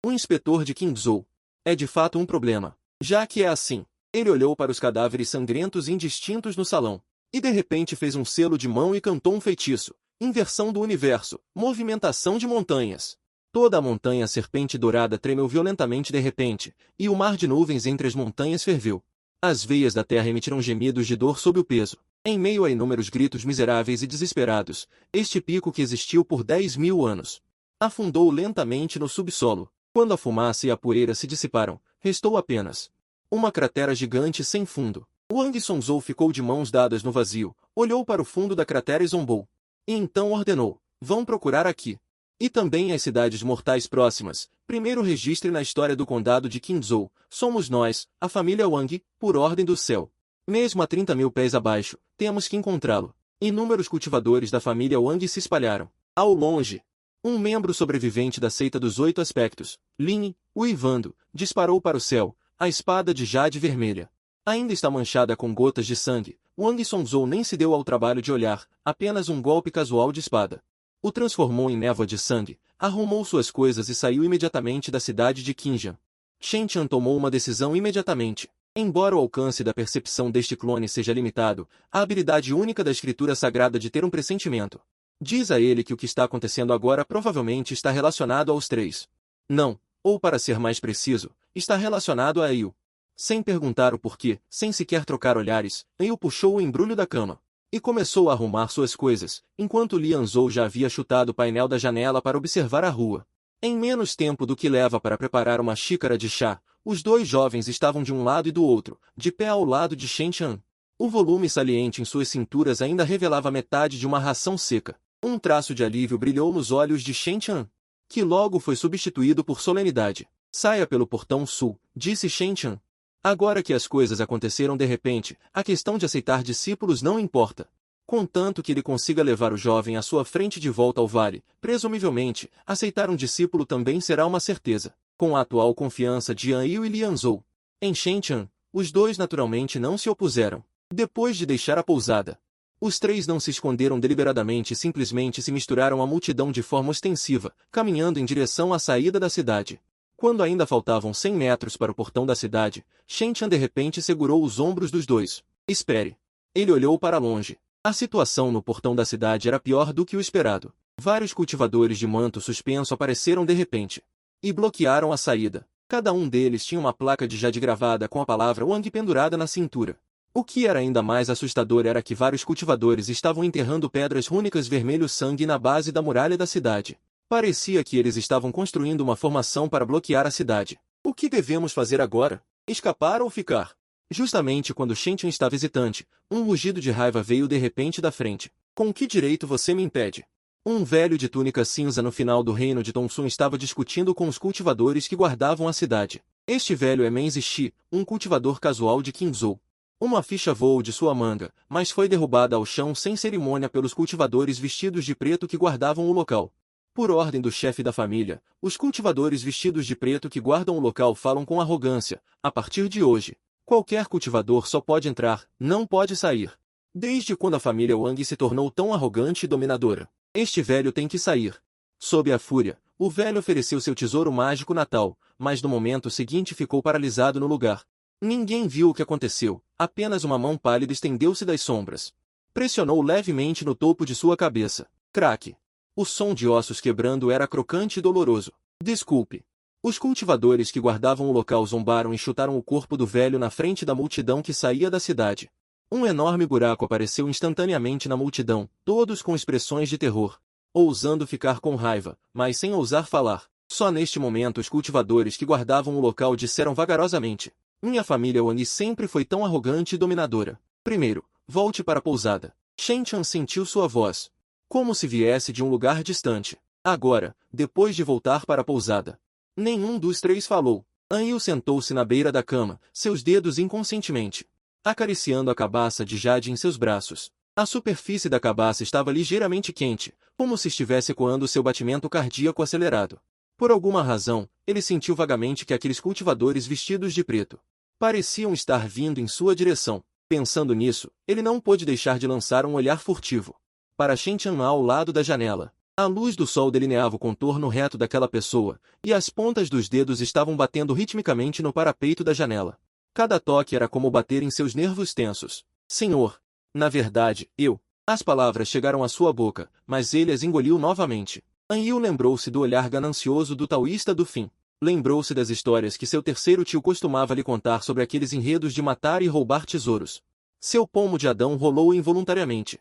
O inspetor de Qingzhou. É de fato um problema. Já que é assim, ele olhou para os cadáveres sangrentos e indistintos no salão. E de repente fez um selo de mão e cantou um feitiço. Inversão do universo. Movimentação de montanhas. Toda a montanha serpente dourada tremeu violentamente de repente, e o mar de nuvens entre as montanhas ferveu. As veias da terra emitiram gemidos de dor sob o peso. Em meio a inúmeros gritos miseráveis e desesperados, este pico que existiu por 10.000 anos afundou lentamente no subsolo. Quando a fumaça e a poeira se dissiparam, restou apenas uma cratera gigante sem fundo. Wang Songzhou ficou de mãos dadas no vazio, olhou para o fundo da cratera e zombou. E então ordenou: vão procurar aqui. E também as cidades mortais próximas. Primeiro registre na história do condado de Qingzhou. Somos nós, a família Wang, por ordem do céu. Mesmo a 30.000 pés abaixo, temos que encontrá-lo. Inúmeros cultivadores da família Wang se espalharam. Ao longe, um membro sobrevivente da seita dos 8 aspectos, Lin, uivando, disparou para o céu, a espada de jade vermelha. Ainda está manchada com gotas de sangue. Wang Songzhou nem se deu ao trabalho de olhar, apenas um golpe casual de espada o transformou em névoa de sangue, arrumou suas coisas e saiu imediatamente da cidade de Qinjiang. Shen Qian tomou uma decisão imediatamente. Embora o alcance da percepção deste clone seja limitado, a habilidade única da escritura sagrada de ter um pressentimento diz a ele que o que está acontecendo agora provavelmente está relacionado aos 3. Não, ou para ser mais preciso, está relacionado a Yu. Sem perguntar o porquê, sem sequer trocar olhares, Yu puxou o embrulho da cama e começou a arrumar suas coisas, enquanto Lian Zhou já havia chutado o painel da janela para observar a rua. Em menos tempo do que leva para preparar uma xícara de chá, os 2 jovens estavam de um lado e do outro, de pé ao lado de Shen Qian. O volume saliente em suas cinturas ainda revelava metade de uma ração seca. Um traço de alívio brilhou nos olhos de Shen Tian, que logo foi substituído por solenidade. Saia pelo portão sul, disse Shen Tian. Agora que as coisas aconteceram de repente, a questão de aceitar discípulos não importa. Contanto que ele consiga levar o jovem à sua frente de volta ao vale, presumivelmente, aceitar um discípulo também será uma certeza. Com a atual confiança de Yan Yu e Lian Zhou em Shen Tian, os dois naturalmente não se opuseram. Depois de deixar a pousada, os três não se esconderam deliberadamente e simplesmente se misturaram à multidão de forma ostensiva, caminhando em direção à saída da cidade. Quando ainda faltavam 100 metros para o portão da cidade, Shen Tian de repente segurou os ombros dos dois. Espere. Ele olhou para longe. A situação no portão da cidade era pior do que o esperado. Vários cultivadores de manto suspenso apareceram de repente e bloquearam a saída. Cada um deles tinha uma placa de jade gravada com a palavra Wang pendurada na cintura. O que era ainda mais assustador era que vários cultivadores estavam enterrando pedras rúnicas vermelho-sangue na base da muralha da cidade. Parecia que eles estavam construindo uma formação para bloquear a cidade. O que devemos fazer agora? Escapar ou ficar? Justamente quando Shen Tian estava hesitante, um rugido de raiva veio de repente da frente. Com que direito você me impede? Um velho de túnica cinza no final do reino de Tongsun estava discutindo com os cultivadores que guardavam a cidade. Este velho é Men Zishi, um cultivador casual de Qingzhou. Uma ficha voou de sua manga, mas foi derrubada ao chão sem cerimônia pelos cultivadores vestidos de preto que guardavam o local. Por ordem do chefe da família, os cultivadores vestidos de preto que guardam o local falam com arrogância. A partir de hoje, qualquer cultivador só pode entrar, não pode sair. Desde quando a família Wang se tornou tão arrogante e dominadora? Este velho tem que sair. Sob a fúria, o velho ofereceu seu tesouro mágico natal, mas no momento seguinte ficou paralisado no lugar. Ninguém viu o que aconteceu, apenas uma mão pálida estendeu-se das sombras. Pressionou levemente no topo de sua cabeça. Craque! O som de ossos quebrando era crocante e doloroso. Desculpe. Os cultivadores que guardavam o local zombaram e chutaram o corpo do velho na frente da multidão que saía da cidade. Um enorme buraco apareceu instantaneamente na multidão, todos com expressões de terror, ousando ficar com raiva, mas sem ousar falar. Só neste momento os cultivadores que guardavam o local disseram vagarosamente: minha família Wang sempre foi tão arrogante e dominadora. Primeiro, volte para a pousada. Shen Tian sentiu sua voz, como se viesse de um lugar distante. Agora, depois de voltar para a pousada. Nenhum dos três falou. An Yu sentou-se na beira da cama, seus dedos inconscientemente acariciando a cabaça de jade em seus braços. A superfície da cabaça estava ligeiramente quente, como se estivesse ecoando seu batimento cardíaco acelerado. Por alguma razão, ele sentiu vagamente que aqueles cultivadores vestidos de preto pareciam estar vindo em sua direção. Pensando nisso, ele não pôde deixar de lançar um olhar furtivo para Shen Tian ao lado da janela. A luz do sol delineava o contorno reto daquela pessoa, e as pontas dos dedos estavam batendo ritmicamente no parapeito da janela. Cada toque era como bater em seus nervos tensos. Senhor! Na verdade, eu... As palavras chegaram à sua boca, mas ele as engoliu novamente. An Yu lembrou-se do olhar ganancioso do taoísta do fim. Lembrou-se das histórias que seu terceiro tio costumava lhe contar sobre aqueles enredos de matar e roubar tesouros. Seu pomo de Adão rolou involuntariamente.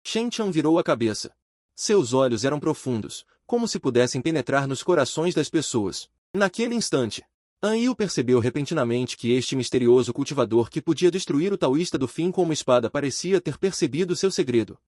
Shen Tian virou a cabeça. Seus olhos eram profundos, como se pudessem penetrar nos corações das pessoas. Naquele instante, An Yu percebeu repentinamente que este misterioso cultivador que podia destruir o taoísta do fim com uma espada parecia ter percebido seu segredo.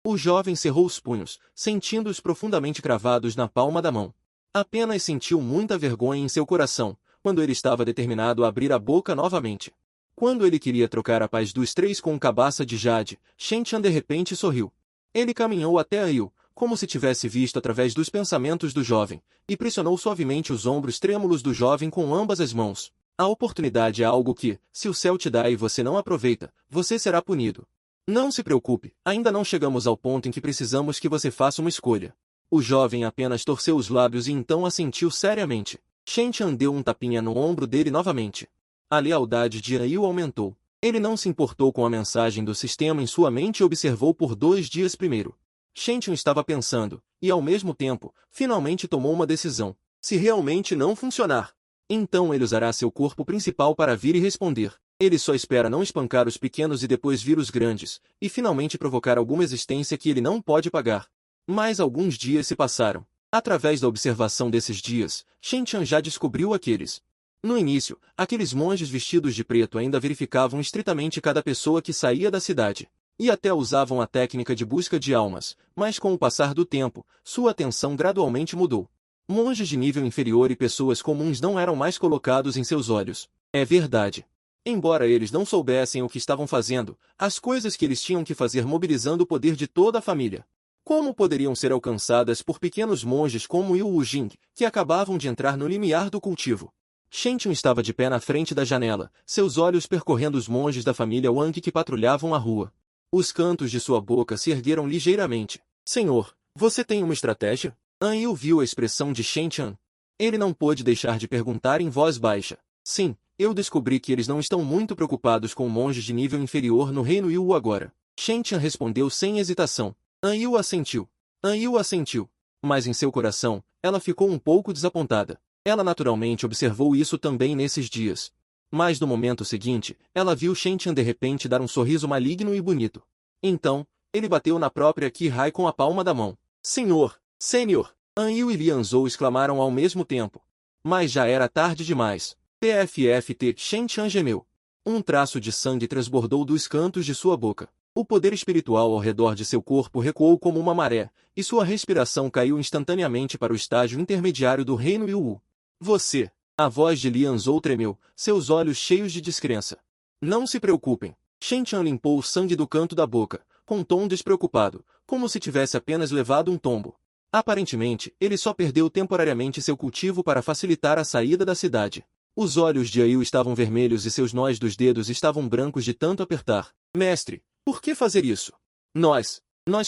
O jovem cerrou os punhos, sentindo-os profundamente cravados na palma da mão. Apenas sentiu muita vergonha em seu coração, quando ele estava determinado a abrir a boca novamente. Quando ele queria trocar a paz dos três com cabaça de jade, Shen Tian de repente sorriu. Ele caminhou até An Yu, como se tivesse visto através dos pensamentos do jovem, e pressionou suavemente os ombros trêmulos do jovem com ambas as mãos. A oportunidade é algo que, se o céu te dá e você não aproveita, você será punido. Não se preocupe, ainda não chegamos ao ponto em que precisamos que você faça uma escolha. O jovem apenas torceu os lábios e então assentiu seriamente. Shen Tian deu um tapinha no ombro dele novamente. A lealdade de An Yu aumentou. Ele não se importou com a mensagem do sistema em sua mente e observou por 2 dias primeiro. Shen Tian estava pensando, e ao mesmo tempo, finalmente tomou uma decisão. Se realmente não funcionar, então ele usará seu corpo principal para vir e responder. Ele só espera não espancar os pequenos e depois vir os grandes, e finalmente provocar alguma existência que ele não pode pagar. Mas alguns dias se passaram. Através da observação desses dias, Shen Tian já descobriu aqueles No início, aqueles monges vestidos de preto ainda verificavam estritamente cada pessoa que saía da cidade. E até usavam a técnica de busca de almas, mas com o passar do tempo, sua atenção gradualmente mudou. Monges de nível inferior e pessoas comuns não eram mais colocados em seus olhos. É verdade. Embora eles não soubessem o que estavam fazendo, as coisas que eles tinham que fazer mobilizando o poder de toda a família. Como poderiam ser alcançadas por pequenos monges como Yu Wujing, que acabavam de entrar no limiar do cultivo? Shen Tian estava de pé na frente da janela, seus olhos percorrendo os monges da família Wang que patrulhavam a rua. Os cantos de sua boca se ergueram ligeiramente. Senhor, você tem uma estratégia? An Yu viu a expressão de Shen Tian. Ele não pôde deixar de perguntar em voz baixa. Sim, eu descobri que eles não estão muito preocupados com monges de nível inferior no reino Yu agora. Shen Tian respondeu sem hesitação. An Yu assentiu. An Yu assentiu. Mas em seu coração, ela ficou um pouco desapontada. Ela naturalmente observou isso também nesses dias. Mas no momento seguinte, ela viu Shen Tian de repente dar um sorriso maligno e bonito. Então, ele bateu na própria Qi-Hai com a palma da mão. Senhor! Sênior! An Yu e Lian Zhou exclamaram ao mesmo tempo. Mas já era tarde demais. PFFT, Shen Tian gemeu. Um traço de sangue transbordou dos cantos de sua boca. O poder espiritual ao redor de seu corpo recuou como uma maré, e sua respiração caiu instantaneamente para o estágio intermediário do reino Yu. Você! A voz de Lian Zhou tremeu, seus olhos cheios de descrença. Não se preocupem. Shen Tian limpou o sangue do canto da boca, com um tom despreocupado, como se tivesse apenas levado um tombo. Aparentemente, ele só perdeu temporariamente seu cultivo para facilitar a saída da cidade. Os olhos de Ayu estavam vermelhos e seus nós dos dedos estavam brancos de tanto apertar. Mestre, por que fazer isso? Nós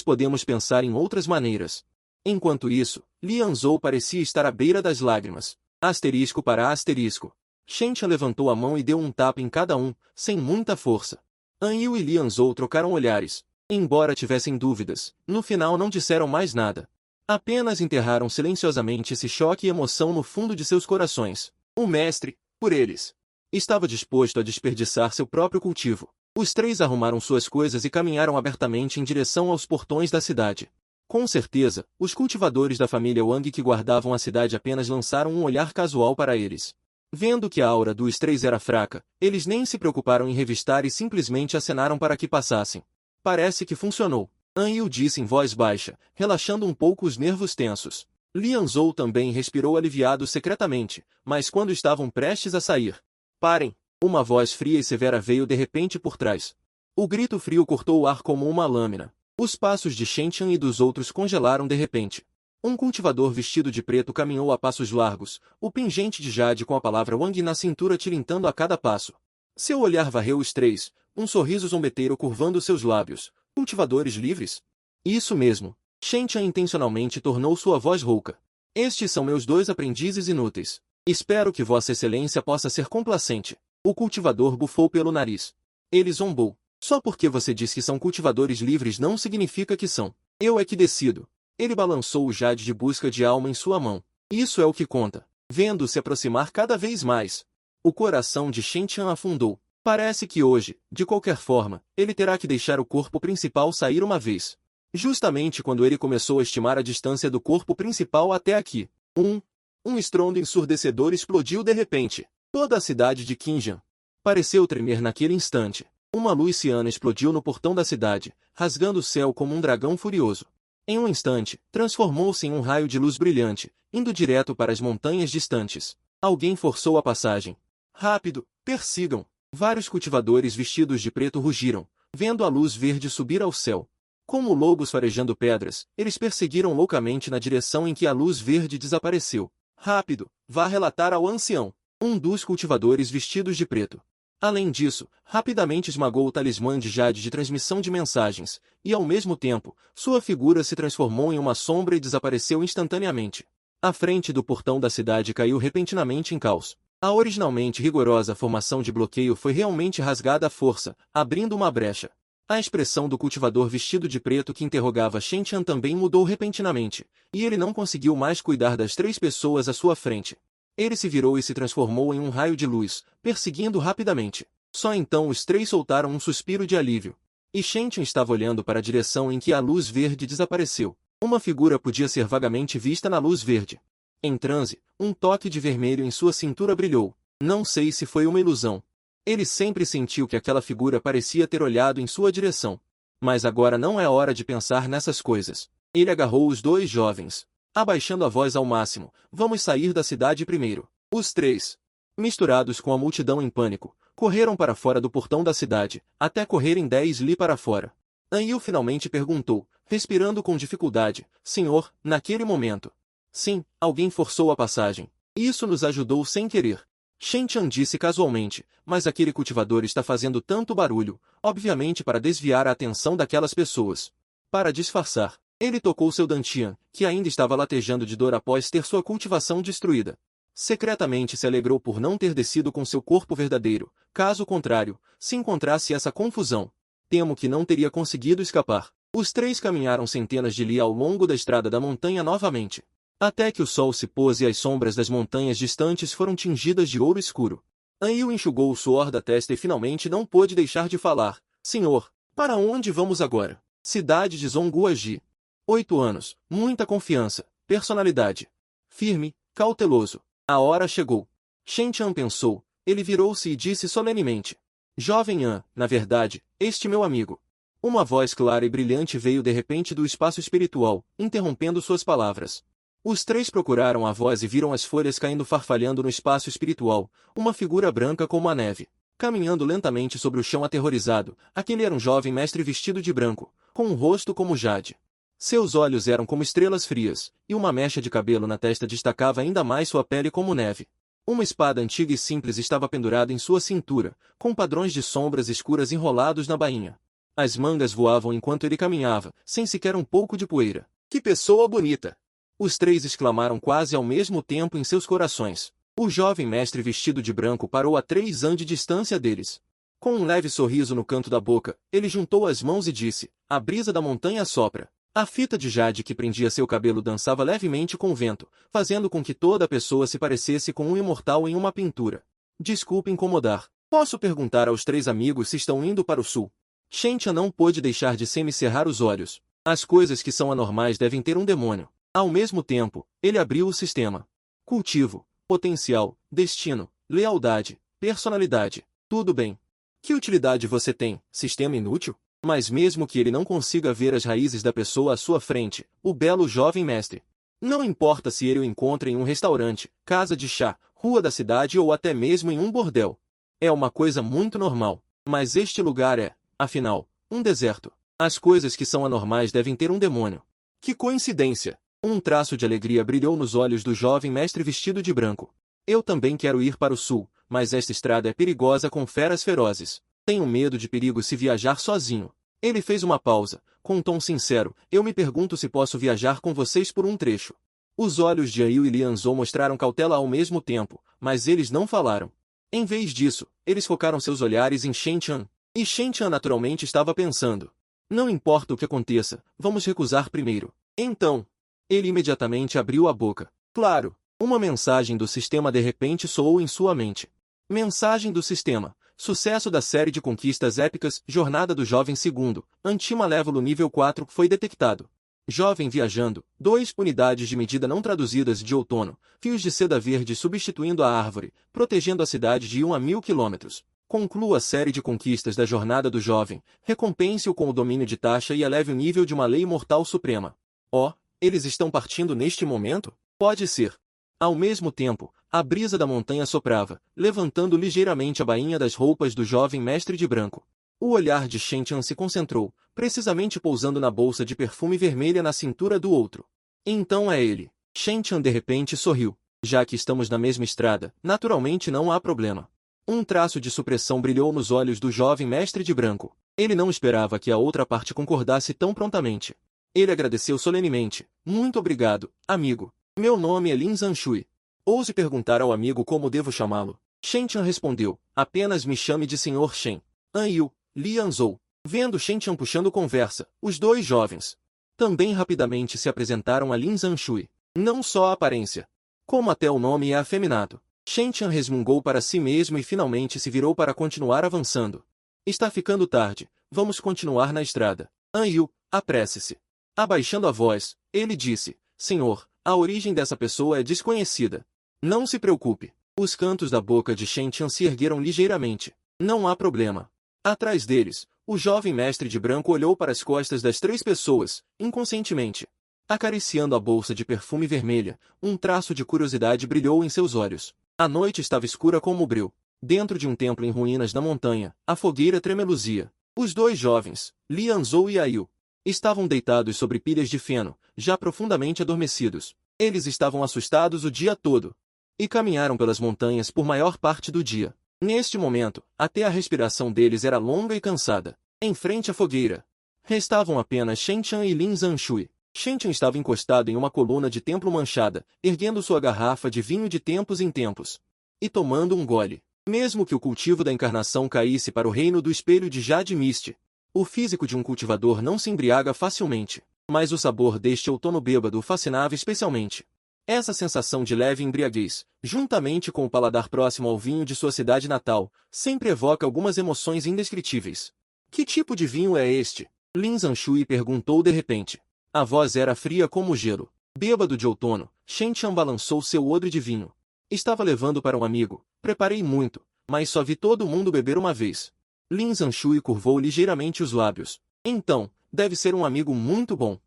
podemos pensar em outras maneiras. Enquanto isso, Lian Zhou parecia estar à beira das lágrimas. Asterisco para asterisco. Shen Tian levantou a mão e deu um tapa em cada um, sem muita força. An Yu e Lian Zhou trocaram olhares. Embora tivessem dúvidas, no final não disseram mais nada. Apenas enterraram silenciosamente esse choque e emoção no fundo de seus corações. O mestre, por eles, estava disposto a desperdiçar seu próprio cultivo. Os três arrumaram suas coisas e caminharam abertamente em direção aos portões da cidade. Com certeza, os cultivadores da família Wang que guardavam a cidade apenas lançaram um olhar casual para eles. Vendo que a aura dos três era fraca, eles nem se preocuparam em revistar e simplesmente acenaram para que passassem. Parece que funcionou. An Yu disse em voz baixa, relaxando um pouco os nervos tensos. Lian Zhou também respirou aliviado secretamente, mas quando estavam prestes a sair. Parem! Uma voz fria e severa veio de repente por trás. O grito frio cortou o ar como uma lâmina. Os passos de Shen Tian e dos outros congelaram de repente. Um cultivador vestido de preto caminhou a passos largos, o pingente de jade com a palavra Wang na cintura tilintando a cada passo. Seu olhar varreu os três, um sorriso zombeteiro curvando seus lábios. Cultivadores livres? Isso mesmo. Shen Tian intencionalmente tornou sua voz rouca. Estes são meus dois aprendizes inúteis. Espero que Vossa Excelência possa ser complacente. O cultivador bufou pelo nariz. Ele zombou. Só porque você diz que são cultivadores livres não significa que são. Eu é que decido. Ele balançou o jade de busca de alma em sua mão. Isso é o que conta. Vendo-se aproximar cada vez mais. O coração de Shen Tian afundou. Parece que hoje, de qualquer forma, ele terá que deixar o corpo principal sair uma vez. Justamente quando ele começou a estimar a distância do corpo principal até aqui. Um estrondo ensurdecedor explodiu de repente. Toda a cidade de Qinjiang pareceu tremer naquele instante. Uma luz ciana explodiu no portão da cidade, rasgando o céu como um dragão furioso. Em um instante, transformou-se em um raio de luz brilhante, indo direto para as montanhas distantes. Alguém forçou a passagem. Rápido, persigam! Vários cultivadores vestidos de preto rugiram, vendo a luz verde subir ao céu. Como lobos farejando pedras, eles perseguiram loucamente na direção em que a luz verde desapareceu. Rápido, vá relatar ao ancião. Um dos cultivadores vestidos de preto. Além disso, rapidamente esmagou o talismã de jade de transmissão de mensagens, e ao mesmo tempo, sua figura se transformou em uma sombra e desapareceu instantaneamente. A frente do portão da cidade caiu repentinamente em caos. A originalmente rigorosa formação de bloqueio foi realmente rasgada à força, abrindo uma brecha. A expressão do cultivador vestido de preto que interrogava Shen Tian também mudou repentinamente, e ele não conseguiu mais cuidar das três pessoas à sua frente. Ele se virou e se transformou em um raio de luz, perseguindo rapidamente. Só então os três soltaram um suspiro de alívio. E Shen Tian estava olhando para a direção em que a luz verde desapareceu. Uma figura podia ser vagamente vista na luz verde. Em transe, um toque de vermelho em sua cintura brilhou. Não sei se foi uma ilusão. Ele sempre sentiu que aquela figura parecia ter olhado em sua direção. Mas agora não é hora de pensar nessas coisas. Ele agarrou os dois jovens, abaixando a voz ao máximo. Vamos sair da cidade primeiro. Os três, misturados com a multidão em pânico, correram para fora do portão da cidade, até correrem 10 li para fora. Anil finalmente perguntou, respirando com dificuldade, Senhor, naquele momento. Sim, alguém forçou a passagem. Isso nos ajudou sem querer. Shen Tian disse casualmente, mas aquele cultivador está fazendo tanto barulho, obviamente para desviar a atenção daquelas pessoas. Para disfarçar, ele tocou seu Dantian, que ainda estava latejando de dor após ter sua cultivação destruída. Secretamente se alegrou por não ter descido com seu corpo verdadeiro, caso contrário, se encontrasse essa confusão. Temo que não teria conseguido escapar. Os três caminharam centenas de li ao longo da estrada da montanha novamente, até que o sol se pôs e as sombras das montanhas distantes foram tingidas de ouro escuro. Anil enxugou o suor da testa e finalmente não pôde deixar de falar. Senhor, para onde vamos agora? Cidade de Zonguaji. 8 anos, muita confiança, personalidade. Firme, cauteloso. A hora chegou. Shen Tian pensou, ele virou-se e disse solenemente. Jovem An, na verdade, este meu amigo. Uma voz clara e brilhante veio de repente do espaço espiritual, interrompendo suas palavras. Os três procuraram a voz e viram as folhas caindo farfalhando no espaço espiritual, uma figura branca como a neve. Caminhando lentamente sobre o chão aterrorizado, aquele era um jovem mestre vestido de branco, com um rosto como jade. Seus olhos eram como estrelas frias, e uma mecha de cabelo na testa destacava ainda mais sua pele como neve. Uma espada antiga e simples estava pendurada em sua cintura, com padrões de sombras escuras enrolados na bainha. As mangas voavam enquanto ele caminhava, sem sequer um pouco de poeira. Que pessoa bonita! Os três exclamaram quase ao mesmo tempo em seus corações. O jovem mestre vestido de branco parou a 3 an de distância deles. Com um leve sorriso no canto da boca, ele juntou as mãos e disse, a brisa da montanha sopra. A fita de jade que prendia seu cabelo dançava levemente com o vento, fazendo com que toda a pessoa se parecesse com um imortal em uma pintura. Desculpe incomodar. Posso perguntar aos 3 amigos se estão indo para o sul? Shen Tian não pôde deixar de semicerrar os olhos. As coisas que são anormais devem ter um demônio. Ao mesmo tempo, ele abriu o sistema. Cultivo, potencial, destino, lealdade, personalidade. Tudo bem. Que utilidade você tem, sistema inútil? Mas mesmo que ele não consiga ver as raízes da pessoa à sua frente, o belo jovem mestre. Não importa se ele o encontra em um restaurante, casa de chá, rua da cidade ou até mesmo em um bordel. É uma coisa muito normal. Mas este lugar é, afinal, um deserto. As coisas que são anormais devem ter um demônio. Que coincidência! Um traço de alegria brilhou nos olhos do jovem mestre vestido de branco. Eu também quero ir para o sul, mas esta estrada é perigosa com feras ferozes. Tenho medo de perigo se viajar sozinho. Ele fez uma pausa, com um tom sincero. Eu me pergunto se posso viajar com vocês por um trecho. Os olhos de Ail e Lianzhou mostraram cautela ao mesmo tempo, mas eles não falaram. Em vez disso, eles focaram seus olhares em Shen Tian. E Shen Tian naturalmente estava pensando. Não importa o que aconteça, vamos recusar primeiro. Então, ele imediatamente abriu a boca. Claro, uma mensagem do sistema de repente soou em sua mente. Mensagem do sistema. Sucesso da série de conquistas épicas, Jornada do Jovem Segundo, Antimalévolo nível 4 foi detectado. Jovem viajando, 2 unidades de medida não traduzidas de outono, fios de seda verde substituindo a árvore, protegendo a cidade de 1 a 1000 quilômetros. Conclua a série de conquistas da Jornada do Jovem, recompense-o com o domínio de taxa e eleve o nível de uma lei mortal suprema. Oh, eles estão partindo neste momento? Pode ser. Ao mesmo tempo, a brisa da montanha soprava, levantando ligeiramente a bainha das roupas do jovem mestre de branco. O olhar de Shen Tian se concentrou, precisamente pousando na bolsa de perfume vermelha na cintura do outro. Então é ele. Shen Tian de repente sorriu. Já que estamos na mesma estrada, naturalmente não há problema. Um traço de supressão brilhou nos olhos do jovem mestre de branco. Ele não esperava que a outra parte concordasse tão prontamente. Ele agradeceu solenemente. Muito obrigado, amigo. Meu nome é Lin Zanshui. Ouse perguntar ao amigo como devo chamá-lo. Shen Tian respondeu. Apenas me chame de Sr. Shen. Anil, Lianzhou. Vendo Shen Tian puxando conversa, os 2 jovens também rapidamente se apresentaram a Lin Zanshui. Não só a aparência, como até o nome é afeminado. Shen Tian resmungou para si mesmo e finalmente se virou para continuar avançando. Está ficando tarde, vamos continuar na estrada. Anil, apresse-se. Abaixando a voz, ele disse, Senhor, a origem dessa pessoa é desconhecida. Não se preocupe. Os cantos da boca de Shen Tian se ergueram ligeiramente. Não há problema. Atrás deles, o jovem mestre de branco olhou para as costas das 3 pessoas, inconscientemente. Acariciando a bolsa de perfume vermelha, um traço de curiosidade brilhou em seus olhos. A noite estava escura como o breu. Dentro de um templo em ruínas na montanha, a fogueira tremeluzia. Os 2 jovens, Lian Zhou e Ayu, estavam deitados sobre pilhas de feno, já profundamente adormecidos. Eles estavam assustados o dia todo e caminharam pelas montanhas por maior parte do dia. Neste momento, até a respiração deles era longa e cansada. Em frente à fogueira, restavam apenas Shen Tian e Lin Zhanshui. Shen Tian estava encostado em uma coluna de templo manchada, erguendo sua garrafa de vinho de tempos em tempos e tomando um gole. Mesmo que o cultivo da encarnação caísse para o reino do espelho de Jade Mist, o físico de um cultivador não se embriaga facilmente, mas o sabor deste outono bêbado o fascinava especialmente. Essa sensação de leve embriaguez, juntamente com o paladar próximo ao vinho de sua cidade natal, sempre evoca algumas emoções indescritíveis. Que tipo de vinho é este? Lin Zhanshui perguntou de repente. A voz era fria como gelo. Bêbado de outono, Shen Tian balançou seu odre de vinho. Estava levando para um amigo. Preparei muito, mas só vi todo mundo beber uma vez. Lin Zhanshui curvou ligeiramente os lábios. Então, deve ser um amigo muito bom.